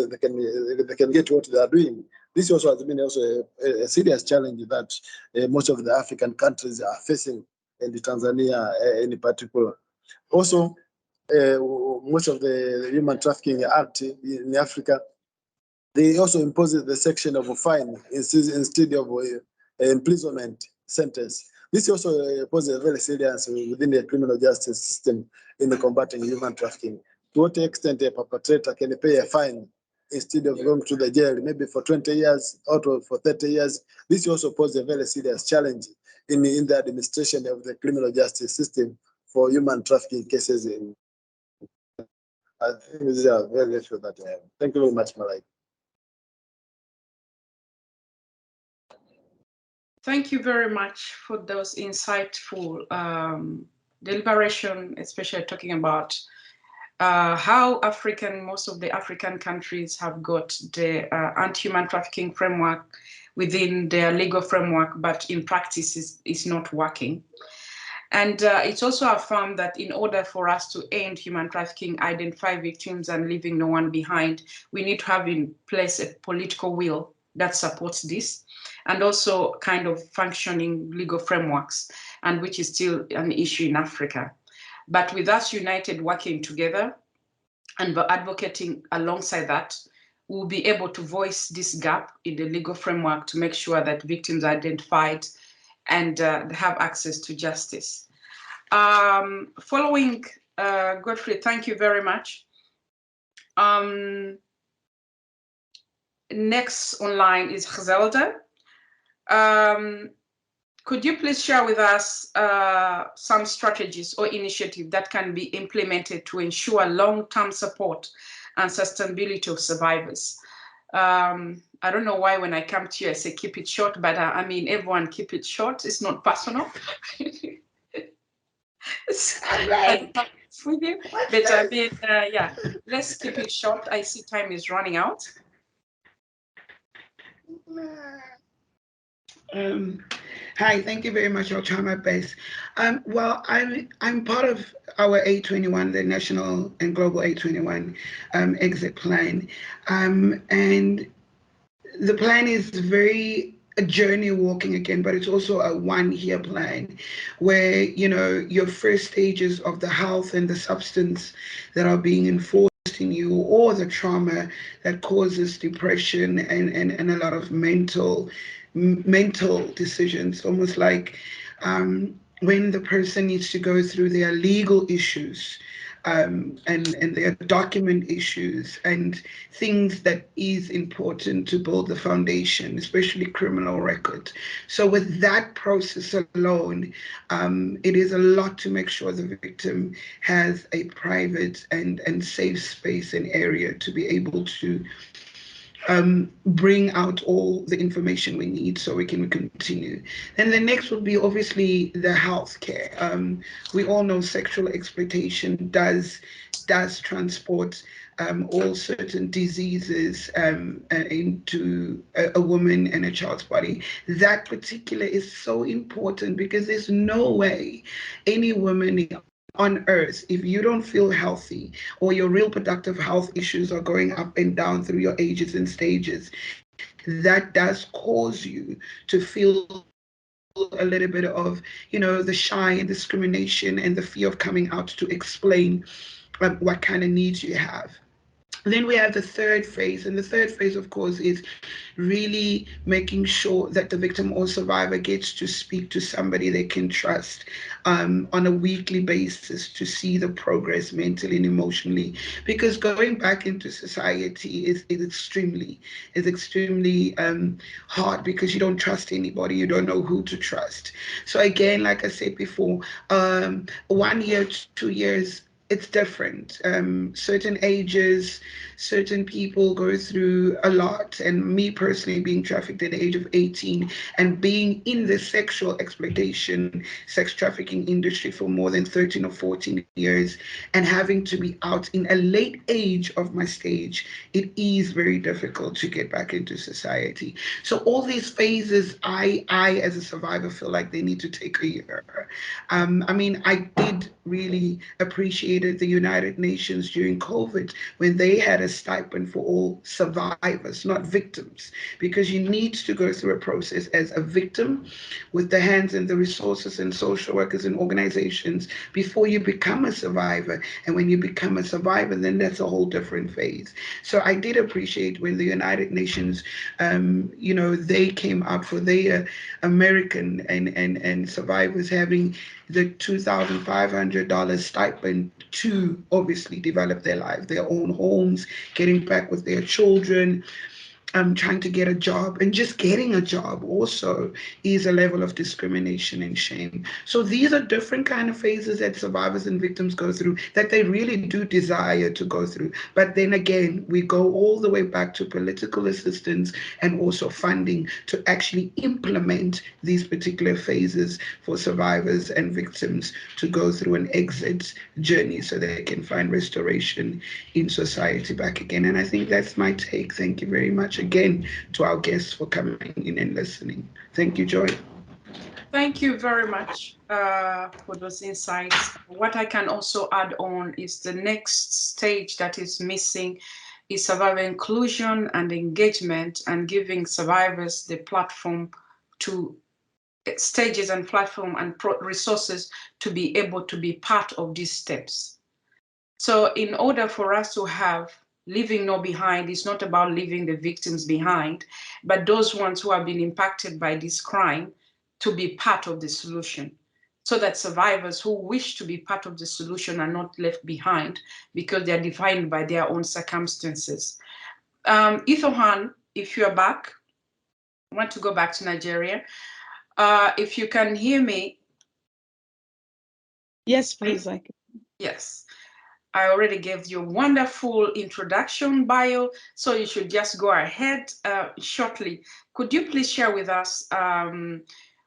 they can get what they are doing. This also has been also a serious challenge that most of the African countries are facing, and Tanzania in particular. Also, most of the human trafficking act in Africa, they also impose the section of a fine instead of imprisonment sentence. This also poses a very serious within the criminal justice system in combating human trafficking. To what extent a perpetrator can pay a fine instead of going to the jail, maybe for 20 years or for 30 years. This also poses a very serious challenge in the administration of the criminal justice system for human trafficking cases. I think these are very issues that I have. Thank you very much, Malai. Thank you very much for those insightful deliberation, especially talking about how most of the African countries have got the anti-human trafficking framework within their legal framework, but in practice is not working. And it's also affirmed that in order for us to end human trafficking, identify victims, and leaving no one behind, we need to have in place a political will that supports this, and also kind of functioning legal frameworks, and which is still an issue in Africa. But with us united, working together and advocating alongside that, we'll be able to voice this gap in the legal framework to make sure that victims are identified and have access to justice. Following Godfrey, thank you very much. Next online is Griselda. Could you please share with us some strategies or initiatives that can be implemented to ensure long-term support and sustainability of survivors? I don't know why when I come to you, I say keep it short, but I mean, everyone keep it short. It's not personal. Right. With you. But I mean, yeah, let's keep it short. I see time is running out. Hi, thank you very much. I'll try my best. Well, I'm part of our A21, the national and global A21 exit plan, and the plan is very a journey walking again, but it's also a 1 year plan where, you know, your first stages of the health and the substance that are being enforced in you, or the trauma that causes depression and a lot of mental decisions, almost like when the person needs to go through their legal issues, and their document issues and things that is important to build the foundation, especially criminal record. So with that process alone, it is a lot to make sure the victim has a private and safe space and area to be able to bring out all the information we need so we can continue. And the next would be obviously the healthcare. We all know sexual exploitation does transport all certain diseases into a woman and a child's body. That particular is so important because there's no way any woman on earth, if you don't feel healthy or your real productive health issues are going up and down through your ages and stages, that does cause you to feel a little bit of, you know, the shy and discrimination and the fear of coming out to explain what kind of needs you have. Then we have the third phase, and the third phase, of course, is really making sure that the victim or survivor gets to speak to somebody they can trust on a weekly basis to see the progress mentally and emotionally. Because going back into society is extremely hard because you don't trust anybody, you don't know who to trust. So again, like I said before, 1 year, 2 years, it's different. Certain ages, certain people go through a lot. And me personally, being trafficked at the age of 18 and being in the sexual exploitation, sex trafficking industry for more than 13 or 14 years, and having to be out in a late age of my stage, it is very difficult to get back into society. So all these phases, I as a survivor feel like they need to take a year. I mean, I did really appreciate the United Nations during COVID when they had a stipend for all survivors, not victims, because you need to go through a process as a victim with the hands and the resources and social workers and organizations before you become a survivor. And when you become a survivor, then that's a whole different phase. So I did appreciate when the United Nations, they came up for their American and survivors having the $2,500 stipend to obviously develop their life, their own homes, getting back with their children, trying to get a job, and just getting a job also is a level of discrimination and shame. So these are different kind of phases that survivors and victims go through that they really do desire to go through. But then again, we go all the way back to political assistance and also funding to actually implement these particular phases for survivors and victims to go through an exit journey so they can find restoration in society back again. And I think that's my take. Thank you very much again to our guests for coming in and listening. Thank you, Joy. Thank you very much for those insights. What I can also add on is the next stage that is missing is survivor inclusion and engagement, and giving survivors the platform to stages and platform and resources to be able to be part of these steps. So in order for us to have leaving no behind, it's not about leaving the victims behind, but those ones who have been impacted by this crime to be part of the solution, so that survivors who wish to be part of the solution are not left behind because they are defined by their own circumstances. Ethohan, if you're back, I want to go back to Nigeria. If you can hear me. Yes, please. I can. Yes. I already gave you a wonderful introduction bio, so you should just go ahead shortly. Could you please share with us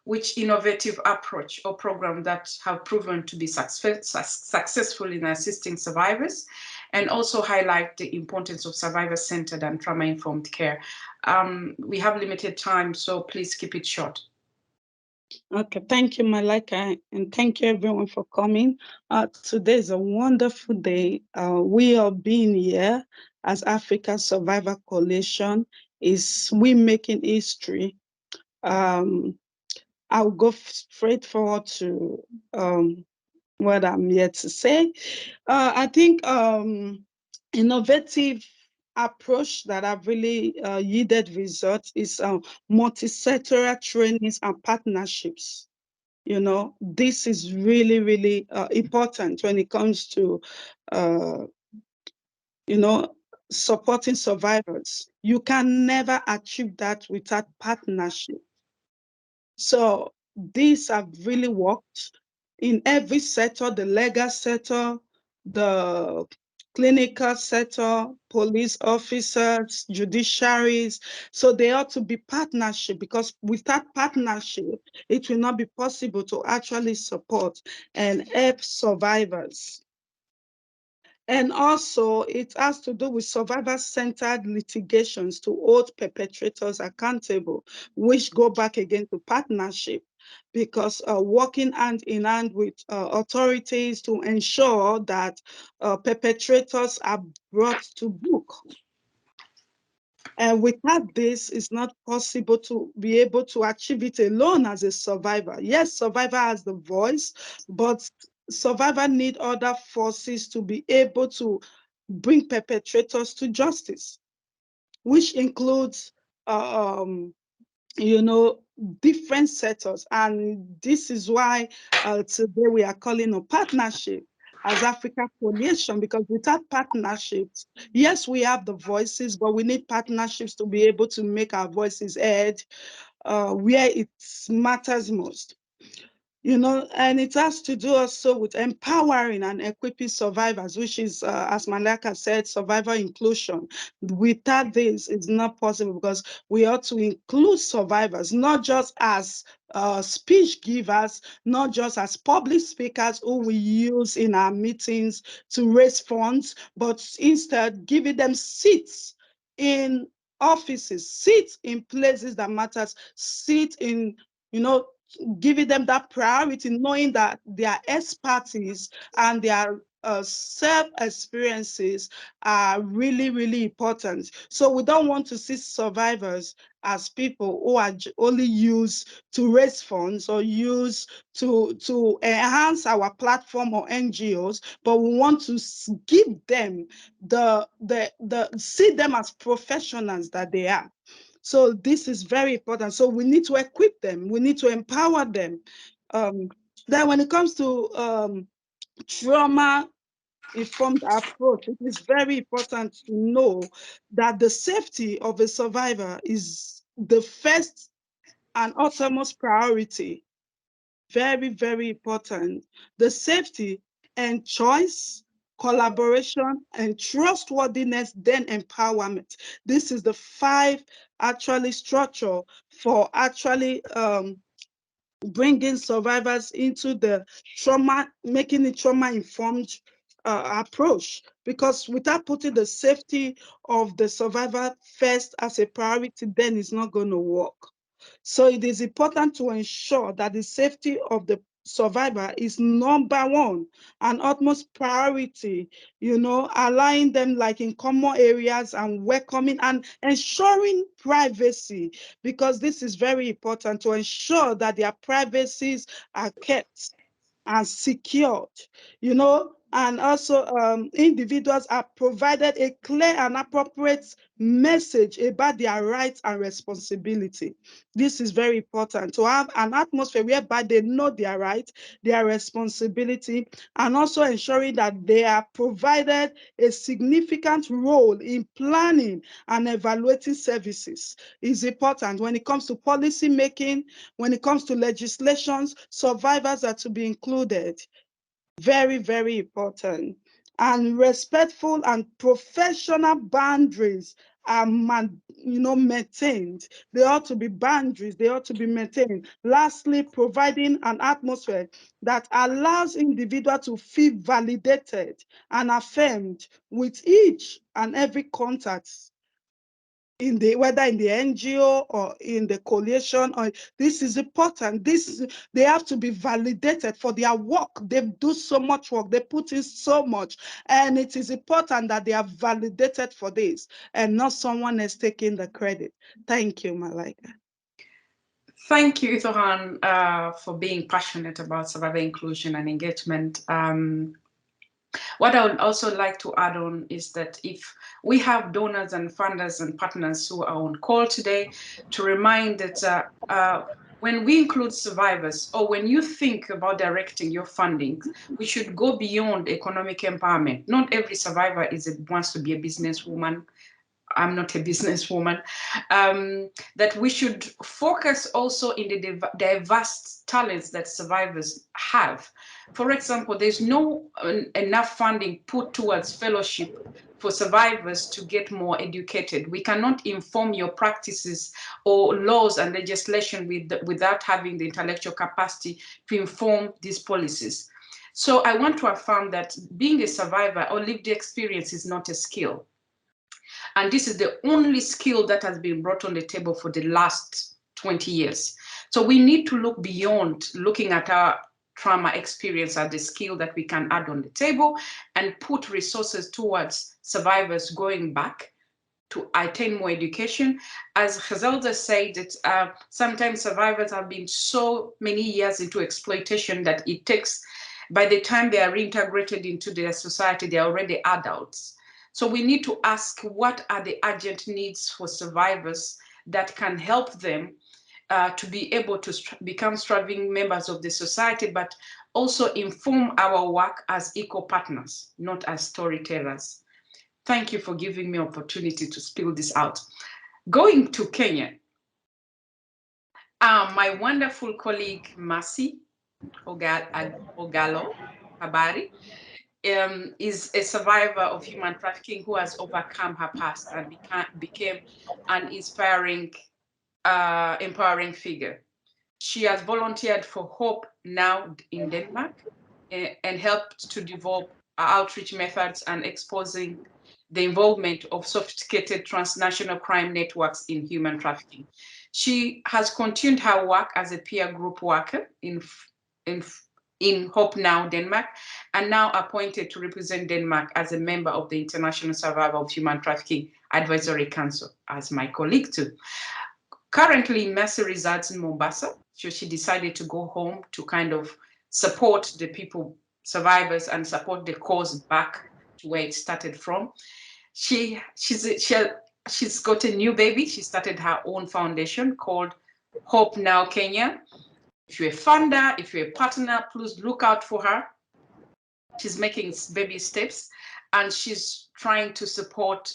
which innovative approach or program that have proven to be successful in assisting survivors, and also highlight the importance of survivor-centered and trauma-informed care? We have limited time, so please keep it short. Okay, thank you, Malika, and thank you everyone for coming. Today is a wonderful day. We are being here as Africa Survivor Coalition. Is we making history. I'll go straight forward to what I'm here to say. I think innovative approach that have really yielded results is multi-sectoral trainings and partnerships. You know, this is really, really important when it comes to, you know, supporting survivors. You can never achieve that without partnership. So these have really worked in every sector, the legal sector, the clinical sector, police officers, judiciaries. So they ought to be partnership, because without partnership, it will not be possible to actually support and help survivors. And also, it has to do with survivor-centered litigations to hold perpetrators accountable, which go back again to partnership, because working hand in hand with authorities to ensure that perpetrators are brought to book. And without this, it's not possible to be able to achieve it alone as a survivor. Yes, survivor has the voice, but survivor need other forces to be able to bring perpetrators to justice, which includes, you know, different sectors. And this is why today we are calling a partnership as Africa Coalition, because without partnerships, yes, we have the voices, but we need partnerships to be able to make our voices heard where it matters most. You know, and it has to do also with empowering and equipping survivors, which is, as Malaka said, survivor inclusion. Without this, it's not possible, because we ought to include survivors, not just as speech givers, not just as public speakers who we use in our meetings to raise funds, but instead giving them seats in offices, seats in places that matters, seats in, you know, giving them that priority, knowing that their expertise and their self experiences are really, really important. So we don't want to see survivors as people who are only used to raise funds or used to enhance our platform or NGOs, but we want to give them see them as professionals that they are. So this is very important. So we need to equip them. We need to empower them. Then when it comes to trauma-informed approach, it is very important to know that the safety of a survivor is the first and utmost priority. Very, very important. The safety and choice, collaboration, and trustworthiness, then empowerment. This is the 5 actually structure for actually bringing survivors into the trauma, making it trauma-informed approach. Because without putting the safety of the survivor first as a priority, then it's not going to work. So it is important to ensure that the safety of the survivor is number 1 and utmost priority, you know, allowing them like in common areas and welcoming and ensuring privacy, because this is very important to ensure that their privacies are kept and secured, you know, and also individuals are provided a clear and appropriate message about their rights and responsibility. This is very important, to have an atmosphere whereby they know their rights, their responsibility, and also ensuring that they are provided a significant role in planning and evaluating services. Is important when it comes to policy making, when it comes to legislations, survivors are to be included. Very, very important. And respectful and professional boundaries are maintained. There ought to be boundaries, they ought to be maintained. Lastly, providing an atmosphere that allows individuals to feel validated and affirmed with each and every contact in the whether in the NGO or in the coalition, or this is important. They have to be validated for their work. They do so much work, they put in so much, and it is important that they are validated for this and not someone else taking the credit. Thank you, Malaika. Thank you, Ithoran, for being passionate about survivor inclusion and engagement. What I would also like to add on is that if we have donors and funders and partners who are on call today, to remind that when we include survivors, or when you think about directing your funding, we should go beyond economic empowerment. Not every survivor wants to be a businesswoman. I'm not a businesswoman. That we should focus also in the diverse talents that survivors have. For example, there's no enough funding put towards fellowship for survivors to get more educated. We cannot inform your practices or laws and legislation without having the intellectual capacity to inform these policies. So I want to affirm that being a survivor or lived experience is not a skill. And this is the only skill that has been brought on the table for the last 20 years. So we need to look beyond looking at our trauma experience as the skill that we can add on the table and put resources towards survivors going back to attain more education. As Griselda said, that sometimes survivors have been so many years into exploitation that it takes, by the time they are reintegrated into their society, they are already adults. So we need to ask, what are the urgent needs for survivors that can help them to be able to become striving members of the society, but also inform our work as equal partners, not as storytellers. Thank you for giving me opportunity to spill this out. Going to Kenya, my wonderful colleague, Mercy Ogalo Habari, is a survivor of human trafficking who has overcome her past and became an inspiring, empowering figure. She has volunteered for Hope Now in Denmark and helped to develop outreach methods and exposing the involvement of sophisticated transnational crime networks in human trafficking. She has continued her work as a peer group worker in Hope Now, Denmark, and now appointed to represent Denmark as a member of the International Survivor of Human Trafficking Advisory Council, as my colleague too. Currently, Mercy resides in Mombasa, so she decided to go home to kind of support the people, survivors, and support the cause back to where it started from. She's got a new baby. She started her own foundation called Hope Now Kenya. If you're a funder, if you're a partner, please look out for her. She's making baby steps, and she's trying to support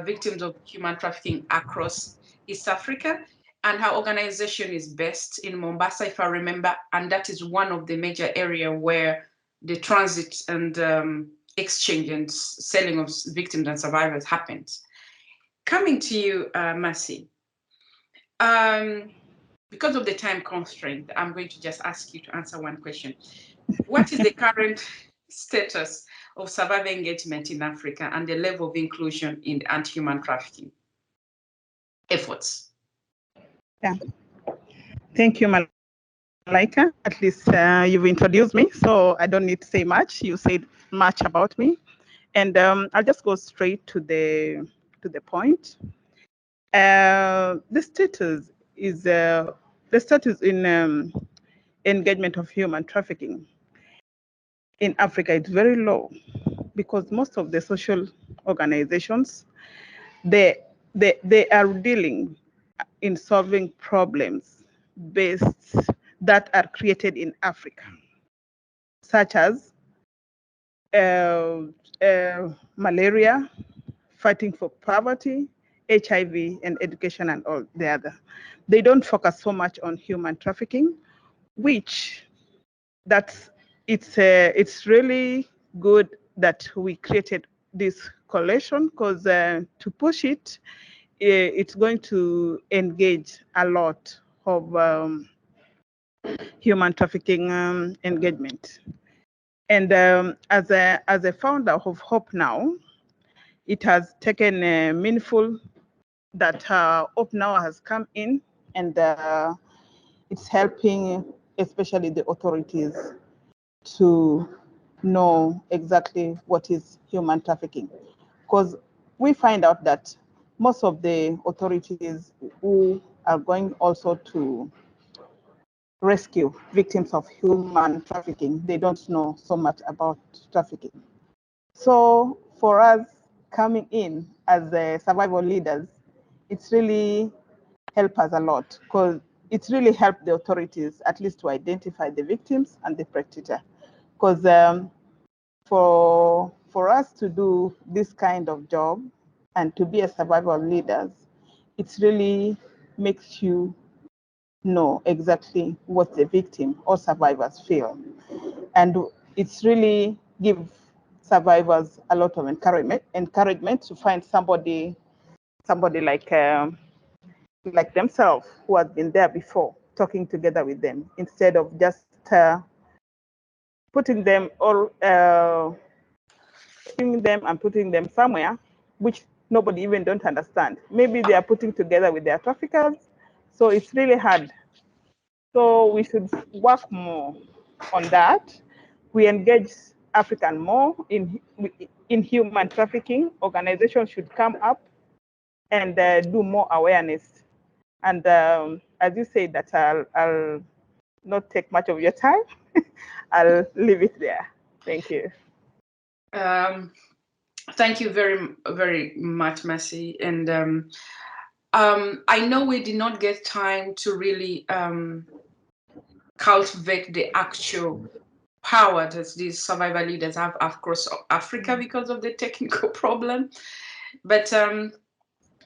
victims of human trafficking across East Africa. And her organization is based in Mombasa, if I remember, and that is one of the major areas where the transit and exchange and selling of victims and survivors happens. Coming to you, Mercy. Because of the time constraint, I'm going to just ask you to answer one question. What is the current status of survivor engagement in Africa and the level of inclusion in anti-human trafficking efforts? Yeah. Thank you, Malaika. At least you've introduced me, so I don't need to say much. You said much about me. And I'll just go straight to the point. The status in engagement of human trafficking in Africa is very low, because most of the social organizations, they are dealing in solving problems that are created in Africa, such as malaria, fighting for poverty, HIV, and education, and all the other. They don't focus so much on human trafficking, which it's really good that we created this coalition, because to push it, it's going to engage a lot of human trafficking engagement. And as a founder of Hope Now, it has taken a meaningful that Up Now has come in, and it's helping especially the authorities to know exactly what is human trafficking. Because we find out that most of the authorities who are going also to rescue victims of human trafficking, they don't know so much about trafficking. So for us coming in as survival leaders, it's really helped us a lot, because it's really helped the authorities at least to identify the victims and the perpetrator. Because for us to do this kind of job and to be a survival leaders, it's really makes you know exactly what the victim or survivors feel. And it's really give survivors a lot of encouragement to find somebody like themselves who has been there before, talking together with them instead of just putting them all and putting them somewhere which nobody even don't understand. Maybe they are putting together with their traffickers, so it's really hard. So we should work more on that. We engage African more in human trafficking. Organizations should come up and do more awareness. And as you say, that I'll not take much of your time. I'll leave it there. Thank you. Thank you very, very much, Mercy. And I know we did not get time to really cultivate the actual power that these survivor leaders have across Africa because of the technical problem. But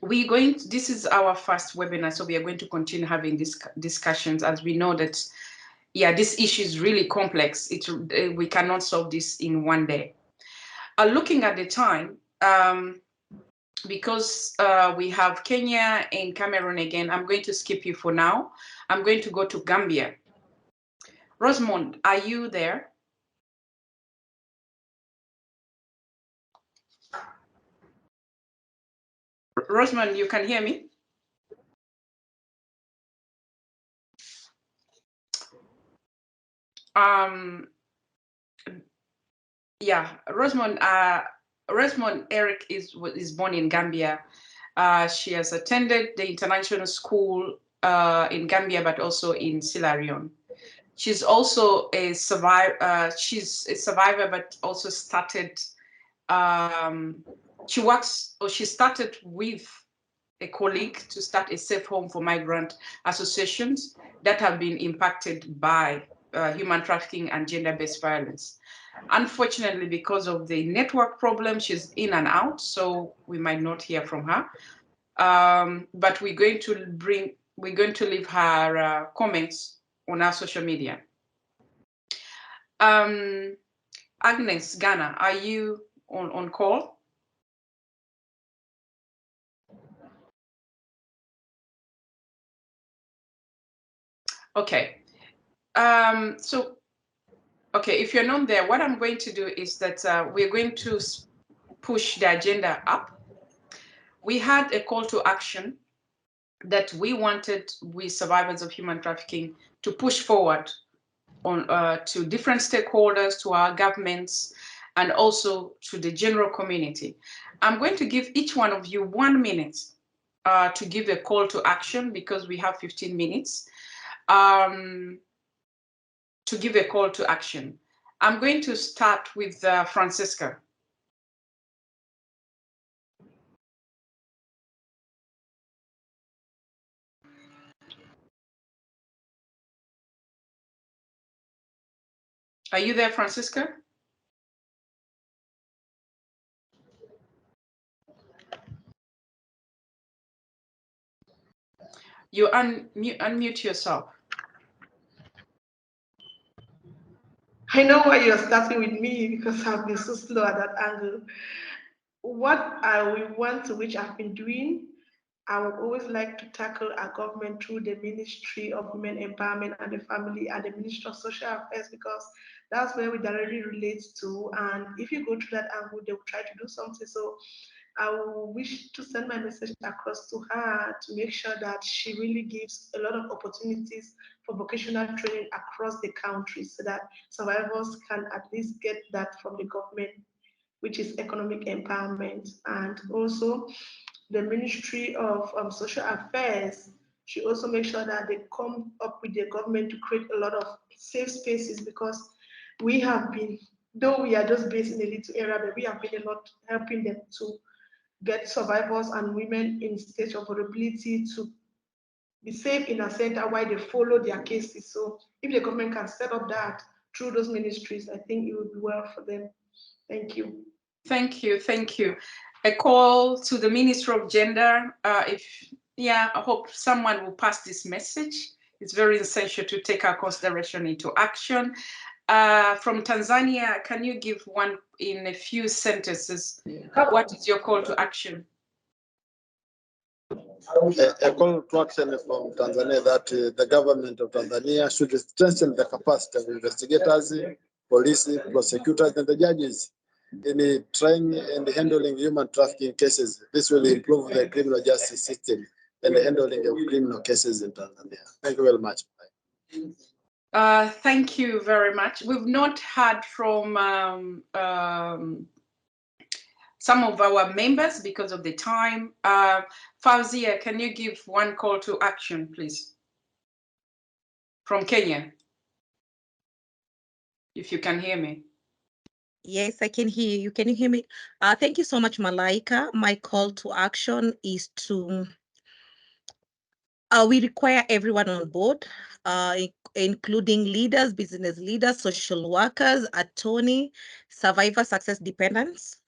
this is our first webinar, so we are going to continue having these discussions, as we know that, yeah, this issue is really complex. We cannot solve this in one day. Looking at the time, because we have Kenya and Cameroon again, I'm going to skip you for now. I'm going to go to Gambia. Rosamond, are you there? Rosamond, you can hear me? Yeah, Rosamond Eric is born in Gambia. She has attended the international school in Gambia, but also in Sierra Leone. She's also a survivor. She's a survivor, but also started. She started with a colleague to start a safe home for migrant associations that have been impacted by human trafficking and gender-based violence. Unfortunately, because of the network problem, she's in and out, so we might not hear from her. But we're going to leave her comments on our social media. Agnes Ghana, are you on call? Okay. Okay, if you're not there, what I'm going to do is that we're going to push the agenda up. We had a call to action that we wanted with survivors of human trafficking to push forward on to different stakeholders, to our governments, and also to the general community. I'm going to give each one of you 1 minute to give a call to action, because we have 15 minutes to give a call to action. I'm going to start with Francisca. Are you there, Francisca? You unmute yourself. I know why you're starting with me, because I've been so slow at that angle. What I will want to, which I've been doing, I would always like to tackle our government through the Ministry of Women Empowerment and the Family and the Ministry of Social Affairs, because that's where we directly relate to. And if you go through that angle, they will try to do something. So I wish to send my message across to her to make sure that she really gives a lot of opportunities for vocational training across the country so that survivors can at least get that from the government, which is economic empowerment. And also the Ministry of Social Affairs should also make sure that they come up with the government to create a lot of safe spaces, because we have been, though we are just based in a little area, but we have been a lot helping them to get survivors and women in state of vulnerability to be safe in a center while they follow their cases. So if the government can set up that through those ministries, I think it would be well for them. Thank you. Thank you, thank you. A call to the Minister of Gender. I hope someone will pass this message. It's very essential to take our consideration into action. From Tanzania, can you give one in a few sentences? What is your call to action? A call to action from Tanzania that the government of Tanzania should strengthen the capacity of investigators, police, prosecutors, and the judges in trying and handling human trafficking cases. This will improve the criminal justice system and the handling of criminal cases in Tanzania. Thank you very much. Thank you very much. We've not heard from some of our members because of the time. Fauzia, can you give one call to action, please? From Kenya, if you can hear me. Yes, I can hear you. Can you hear me? Thank you so much, Malaika. My call to action is to, we require everyone on board, including leaders, business leaders, social workers, attorney, survivor success dependents,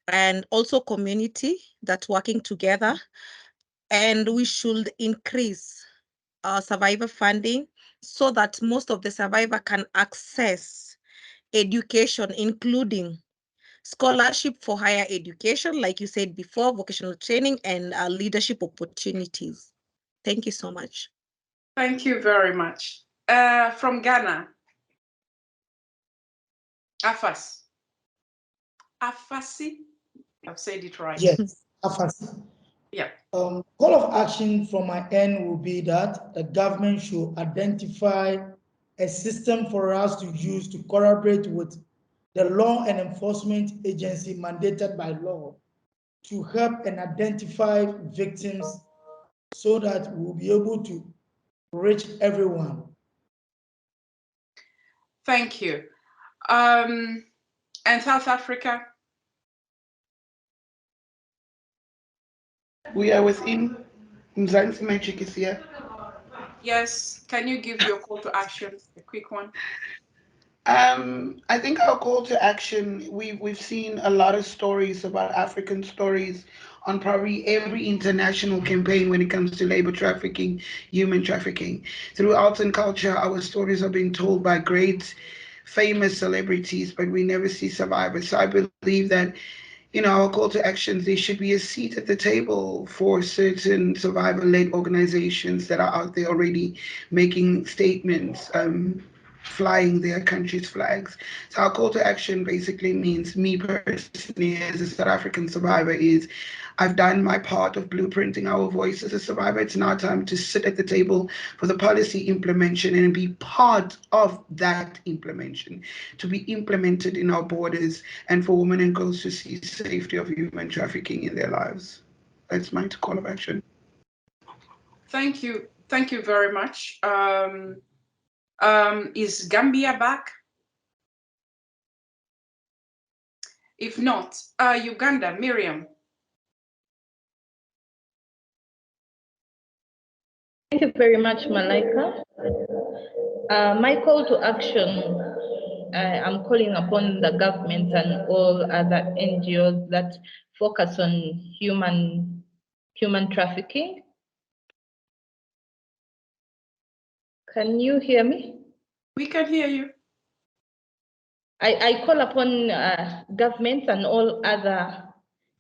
and also community that's working together. And we should increase survivor funding so that most of the survivor can access education, including scholarship for higher education, like you said before, vocational training, and leadership opportunities. Thank you so much. Thank you very much. From Ghana, Afasi. Afasi? I've said it right. Yes, Afasi. Yeah. Call of action from my end will be that the government should identify a system for us to use to collaborate with the law and enforcement agency mandated by law to help and identify victims so that we'll be able to reach everyone. Thank you. And South Africa? We are within Mzansi Magic is here. Yes, can you give your call to action, a quick one? I think our call to action, we've seen a lot of stories about African stories on probably every international campaign when it comes to labor trafficking, human trafficking. Through arts and culture, our stories are being told by great famous celebrities, but we never see survivors. So I believe that, you know, our call to actions, there should be a seat at the table for certain survivor-led organizations that are out there already making statements, flying their country's flags. So our call to action basically means, me personally as a South African survivor, is I've done my part of blueprinting our voice as a survivor. It's now time to sit at the table for the policy implementation and be part of that implementation, to be implemented in our borders, and for women and girls to see safety of human trafficking in their lives. That's my call of action. Thank you. Thank you very much. Is Gambia back? If not, Uganda, Miriam. Thank you very much, Malaika. My call to action, I'm calling upon the government and all other NGOs that focus on human trafficking. Can you hear me? We can hear you. I call upon governments and all other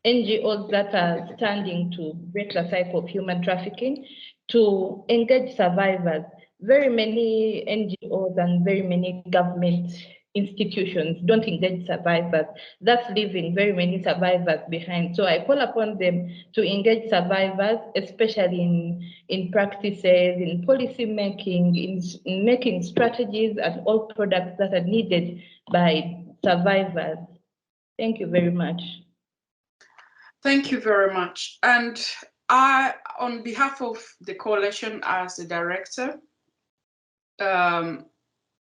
NGOs that are standing to break the cycle of human trafficking to engage survivors. Very many NGOs and very many government institutions, don't engage survivors. That's leaving very many survivors behind. So I call upon them to engage survivors, especially in practices, in policy making, in making strategies and all products that are needed by survivors. Thank you very much. Thank you very much. And I, on behalf of the coalition as the director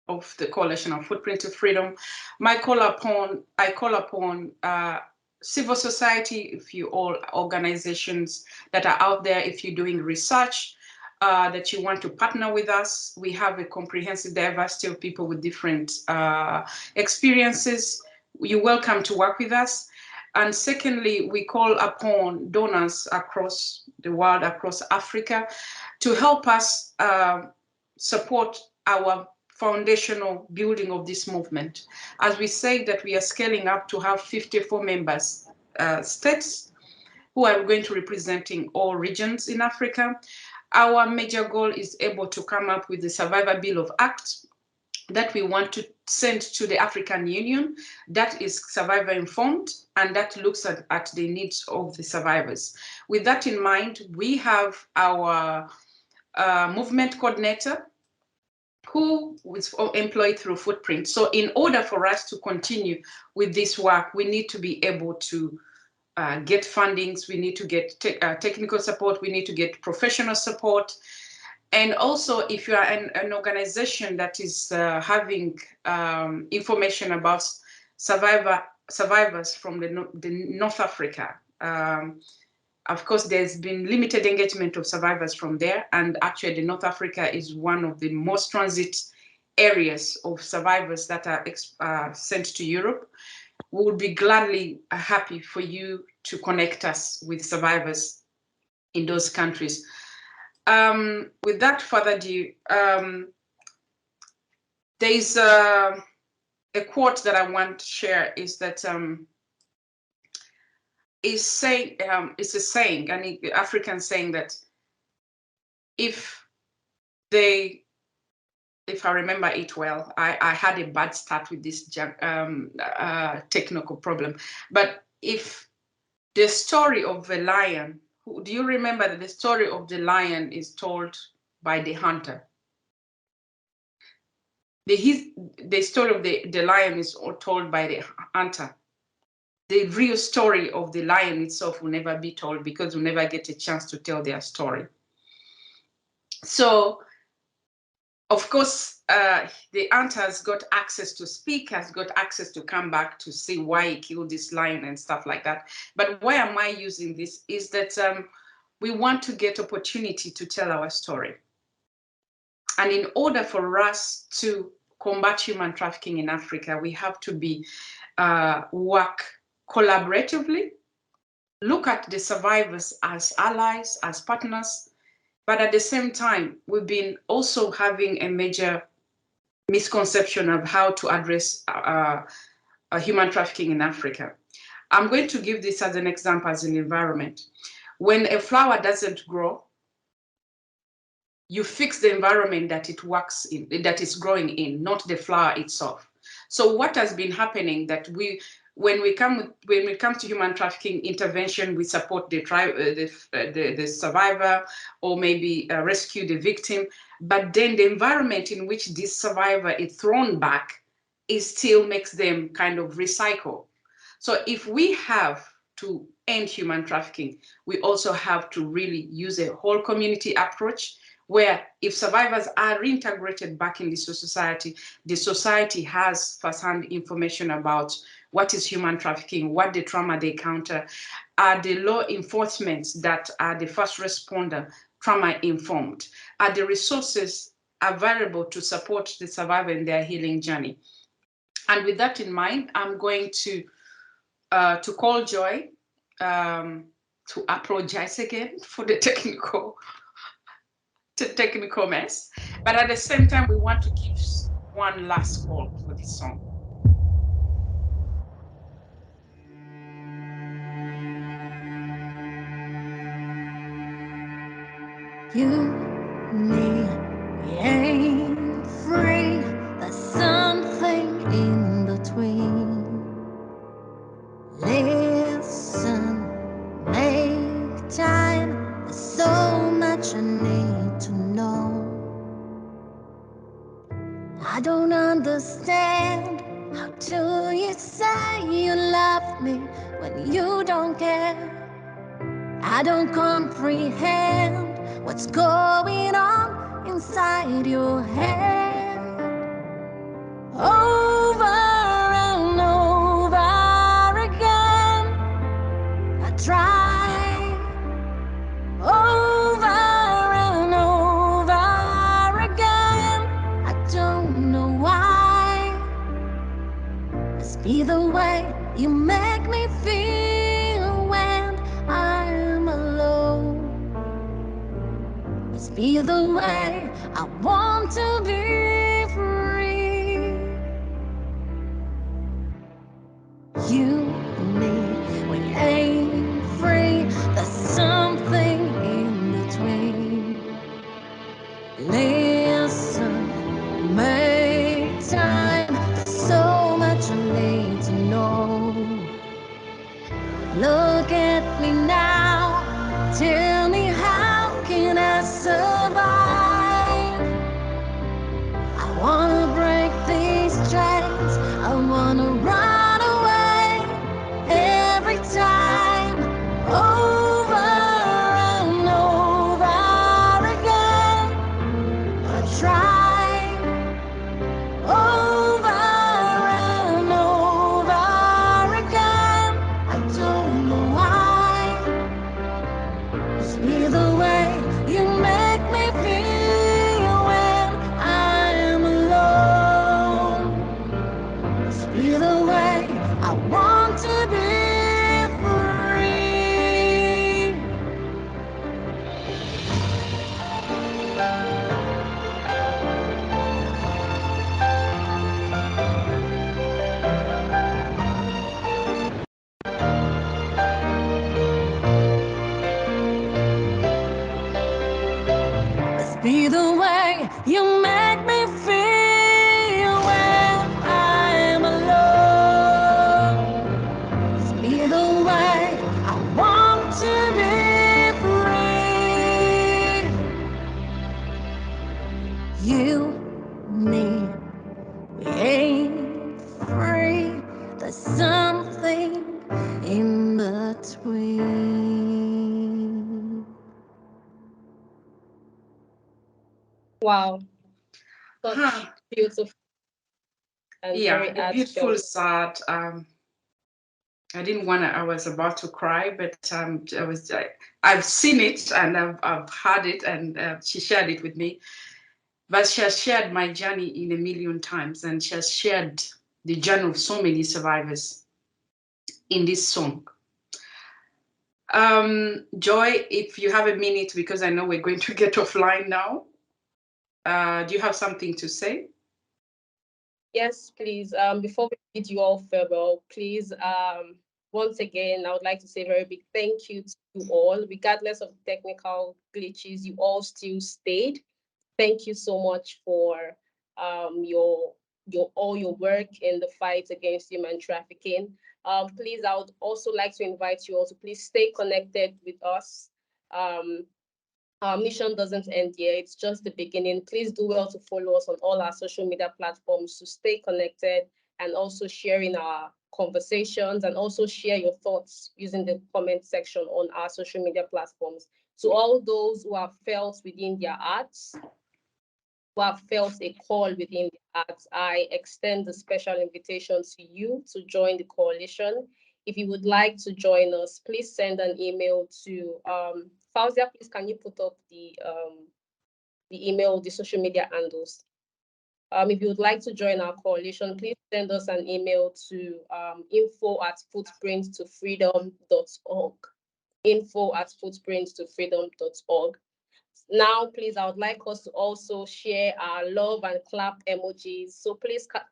of the Coalition of Footprint to Freedom, I call upon civil society, if you all organizations that are out there, if you're doing research, that you want to partner with us. We have a comprehensive diversity of people with different experiences. You're welcome to work with us. And secondly, we call upon donors across the world, across Africa, to help us support our foundational building of this movement. As we say that we are scaling up to have 54 members, states, who are going to representing all regions in Africa. Our major goal is able to come up with the Survivor Bill of Act that we want to send to the African Union, that is survivor informed, and that looks at the needs of the survivors. With that in mind, we have our movement coordinator who is employed through Footprint. So in order for us to continue with this work, we need to be able to get fundings, we need to get technical support, we need to get professional support. And also, if you are an organization that is having information about survivors from the North Africa, of course, there's been limited engagement of survivors from there. And actually, the North Africa is one of the most transit areas of survivors that are sent to Europe. We would be gladly happy for you to connect us with survivors in those countries. Without further ado, there is a quote that I want to share, is that it's a saying, an African saying that if I remember it well, I had a bad start with this technical problem, but if the story of the lion, do you remember that the story of the lion is told by the hunter? The story of the lion is told by the hunter. The real story of the lion itself will never be told, because we'll never get a chance to tell their story. So, of course, the hunter has got access to speak, has got access to come back to see why he killed this lion and stuff like that. But why am I using this is that we want to get opportunity to tell our story. And in order for us to combat human trafficking in Africa, we have to be work collaboratively, look at the survivors as allies, as partners, but at the same time, we've been also having a major misconception of how to address human trafficking in Africa. I'm going to give this as an example, as an environment. When a flower doesn't grow, you fix the environment that it works in, that it's growing in, not the flower itself. So what has been happening that when we come to human trafficking intervention, we support the survivor, or maybe rescue the victim, but then the environment in which this survivor is thrown back, it still makes them kind of recycle. So if we have to end human trafficking, we also have to really use a whole community approach, where if survivors are reintegrated back in the society has firsthand information about what is human trafficking, what the trauma they encounter, are the law enforcement that are the first responder trauma informed, are the resources available to support the survivor in their healing journey. And with that in mind, I'm going to call Joy to apologize again for the technical mess, but at the same time, we want to give one last call for this song. You, me, we ain't free. There's something in I don't understand. How do you say you love me when you don't care? I don't comprehend what's going on inside your head. Over and over again, I try. Over and over again, I don't know why. Must be the way you make me feel when I'm alone. Must be the way I want to be free. You and me, we ain't free. There's something in between. Listen, make time. There's so much I need to know. Look at me now. Tell me, how can I survive? I wanna break these chains. I wanna run away every time. Over and over again, I try. Over and over again, I don't know why. Must be the way you make me feel when I'm alone. Must be the way I want to be free. Must be the way you make me feel when I'm alone. Must be the way I want to be free. You, me, we ain't free. There's something in between. Wow, such beautiful and very Yeah, a beautiful heartfelt. sad. I didn't want to. I was about to cry, but I've seen it and I've heard it, and she shared it with me. But she has shared my journey in a million times, and she has shared the journey of so many survivors in this song. Joy, if you have a minute, because I know we're going to get offline now. Do you have something to say? Yes, please. Before we bid you all farewell, please, once again, I would like to say a very big thank you to you all. Regardless of technical glitches, you all still stayed. Thank you so much for your all your work in the fight against human trafficking. Please, I would also like to invite you all to please stay connected with us. Our mission doesn't end here. It's just the beginning. Please do well to follow us on all our social media platforms to stay connected and also sharing our conversations, and also share your thoughts using the comment section on our social media platforms. To all those who have felt within their hearts, who have felt a call within the hearts, I extend a special invitation to you to join the coalition. If you would like to join us, please send an email to Fauzia. Please, can you put up the email, the social media handles? If you would like to join our coalition, please send us an email to info@footprintstofreedom.org. info@footprintstofreedom.org. Now, please, I would like us to also share our love and clap emojis. So please, tap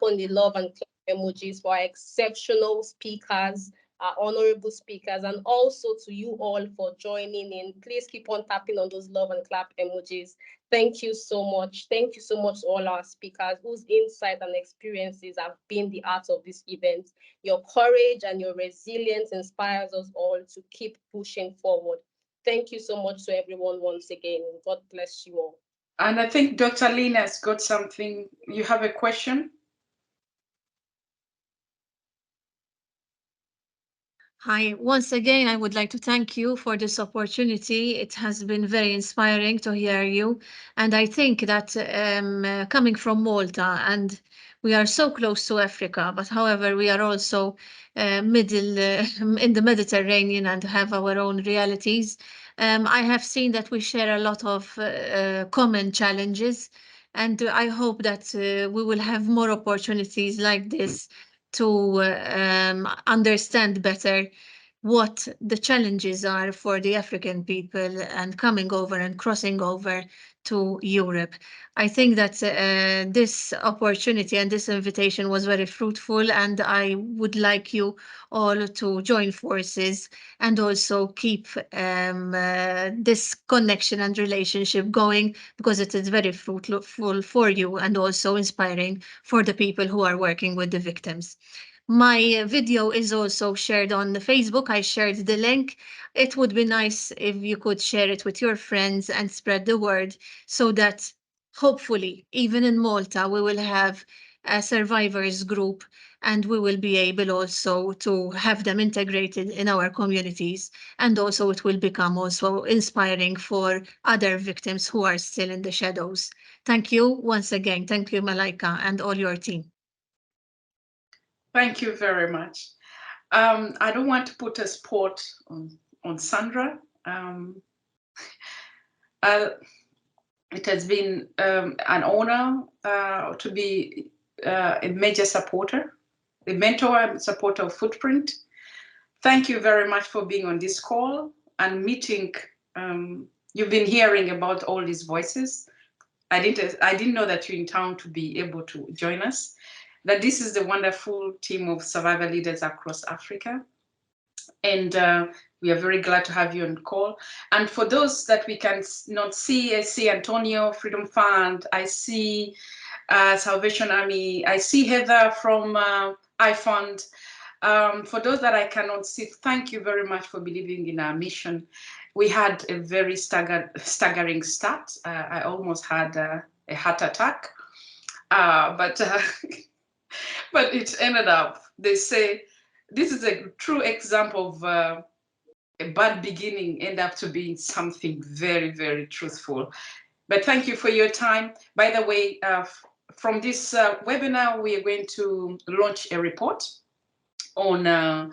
on the love and clap emojis for our exceptional speakers, our honorable speakers, and also to you all for joining in. Please keep on tapping on those love and clap emojis. Thank you so much. Thank you so much to all our speakers whose insight and experiences have been the art of this event. Your courage and your resilience inspires us all to keep pushing forward. Thank you so much to everyone once again. God bless you all. And I think Dr. Lina has got something. You have a question? Hi, once again, I would like to thank you for this opportunity. It has been very inspiring to hear you. And I think that coming from Malta, and we are so close to Africa, but however, we are also middle in the Mediterranean and have our own realities. I have seen that we share a lot of common challenges, and I hope that we will have more opportunities like this to understand better what the challenges are for the African people and coming over and crossing over to Europe. I think that this opportunity and this invitation was very fruitful, and I would like you all to join forces and also keep this connection and relationship going, because it is very fruitful for you and also inspiring for the people who are working with the victims. My video is also shared on the Facebook. I shared the link. It would be nice if you could share it with your friends and spread the word, so that hopefully, even in Malta, we will have a survivors group, and we will be able also to have them integrated in our communities. And also it will become also inspiring for other victims who are still in the shadows. Thank you once again. Thank you, Malaika, and all your team. Thank you very much. I don't want to put a spot on Sandra. It has been an honor to be a major supporter, a mentor and supporter of Footprint. Thank you very much for being on this call and meeting. You've been hearing about all these voices. I didn't know that you're in town to be able to join us. That this is the wonderful team of survivor leaders across Africa. And we are very glad to have you on call. And for those that we can not see, I see Antonio, Freedom Fund, I see Salvation Army, I see Heather from iFund. For those that I cannot see, thank you very much for believing in our mission. We had a very staggering start. I almost had a heart attack, but it ended up, they say, this is a true example of a bad beginning end up to being something very, very truthful. But thank you for your time. By the way, from this webinar, we are going to launch a report on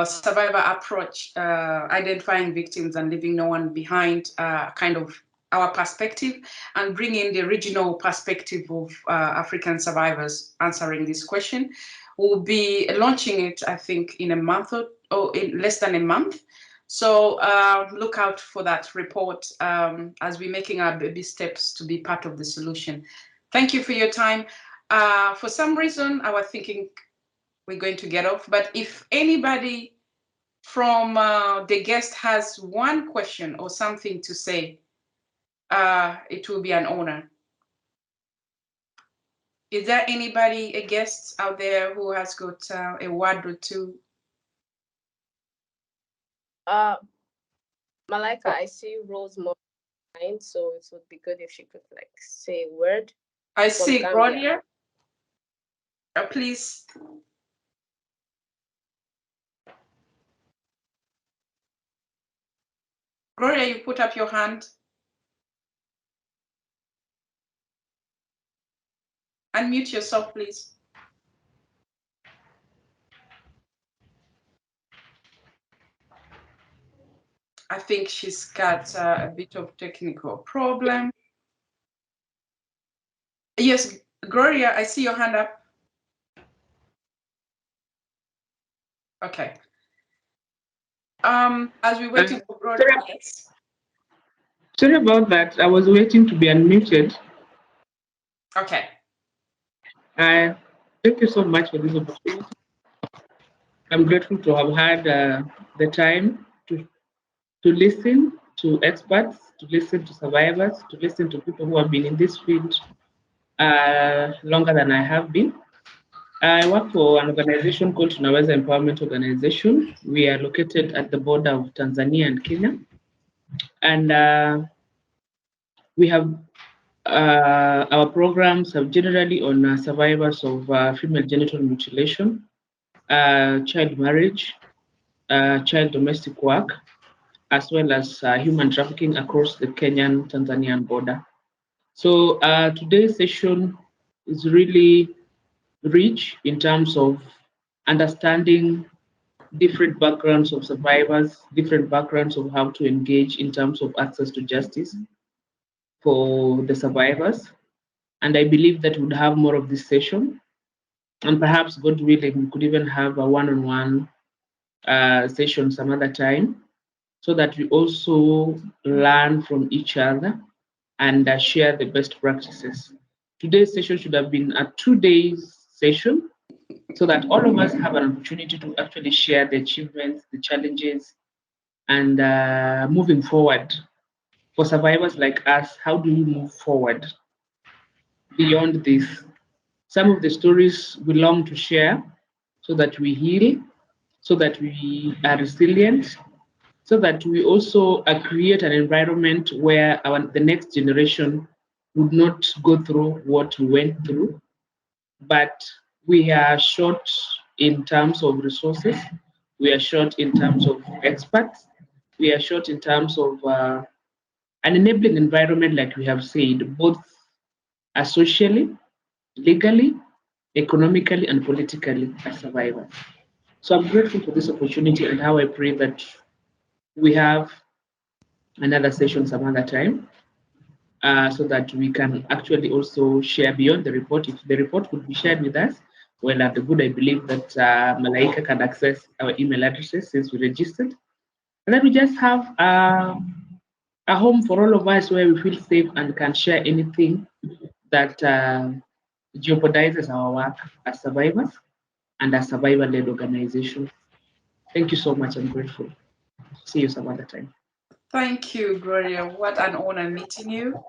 survivor approach, identifying victims and leaving no one behind, kind of our perspective, and bring in the regional perspective of African survivors answering this question. We'll be launching it, I think, in a month or in less than a month. So look out for that report as we're making our baby steps to be part of the solution. Thank you for your time. For some reason, I was thinking we're going to get off, but if anybody from the guest has one question or something to say, it will be an honor. Is there anybody, a guest out there who has got a word or two? Malaika, I see Rose more behind, so it would be good if she could like say a word. I see Gloria. Please. Gloria, you put up your hand. Unmute yourself, please. I think she's got a bit of technical problem. Yes, Gloria, I see your hand up. Okay. As we're waiting for Gloria. Sorry about that. I was waiting to be unmuted. Okay. Thank you so much for this opportunity. I'm grateful to have had the time to listen to experts, to listen to survivors, to listen to people who have been in this field longer than I have been. I work for an organization called Tunaweza Empowerment Organization. We are located at the border of Tanzania and Kenya. And we have our programs are generally on survivors of female genital mutilation, child marriage, child domestic work, as well as human trafficking across the Kenyan-Tanzanian border. So today's session is really rich in terms of understanding different backgrounds of survivors, different backgrounds of how to engage in terms of access to justice for the survivors. And I believe that we'd have more of this session. And perhaps, God willing, we could even have a one-on-one session some other time so that we also learn from each other and share the best practices. Today's session should have been a 2 day session so that all of us have an opportunity to actually share the achievements, the challenges, and moving forward. For survivors like us, how do we move forward beyond this? Some of the stories we long to share so that we heal, so that we are resilient, so that we also create an environment where the next generation would not go through what we went through, but we are short in terms of resources, we are short in terms of experts, we are short in terms of an enabling environment, like we have said, both socially, legally, economically, and politically as survivors. So I'm grateful for this opportunity, and how I pray that we have another session some other time so that we can actually also share beyond the report. If the report would be shared with us, well, at the good, I believe that Malaika can access our email addresses since we registered. And then we just have a home for all of us where we feel safe and can share anything that jeopardizes our work as survivors and as survivor-led organization. Thank you so much. I'm grateful. See you some other time. Thank you, Gloria. What an honor meeting you.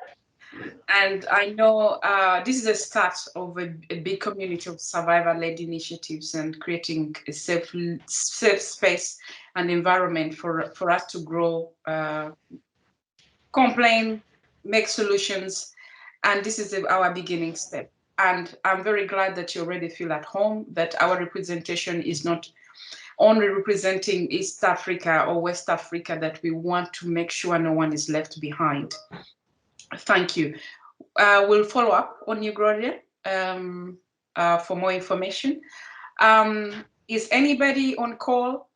And I know this is the start of a big community of survivor-led initiatives and creating a safe space and environment for us to grow, complain, make solutions. And this is our beginning step. And I'm very glad that you already feel at home, that our representation is not only representing East Africa or West Africa, that we want to make sure no one is left behind. Thank you. We'll follow up on you, Gloria, for more information. Is anybody on call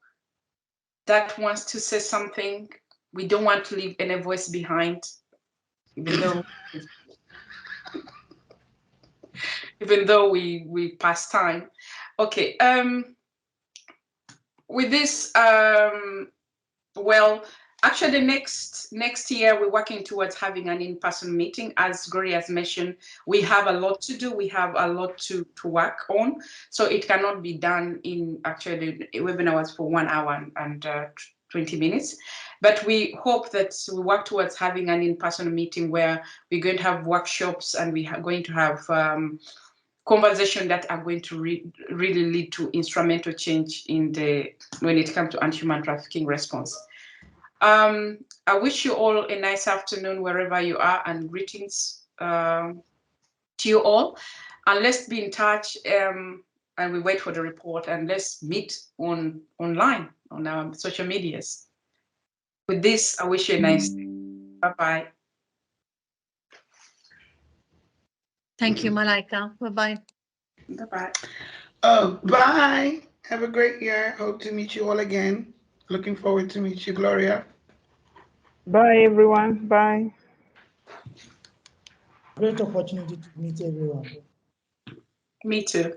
that wants to say something? We don't want to leave any voice behind, even though we pass time. Okay. With this, well, actually, next year we're working towards having an in-person meeting. As Gloria has mentioned, we have a lot to do. We have a lot to work on. So it cannot be done in actually webinars for 1 hour and 20 minutes. But we hope that we work towards having an in-person meeting where we're going to have workshops and we are going to have conversation that are going to really lead to instrumental change when it comes to anti-human trafficking response. I wish you all a nice afternoon wherever you are, and greetings to you all. And let's be in touch, and we wait for the report, and let's meet online on our social medias. With this, I wish you a nice day. Bye-bye. Thank you, Malaika. Bye-bye. Bye-bye. Oh, bye. Have a great year. Hope to meet you all again. Looking forward to meet you, Gloria. Bye, everyone. Bye. Great opportunity to meet everyone. Me too.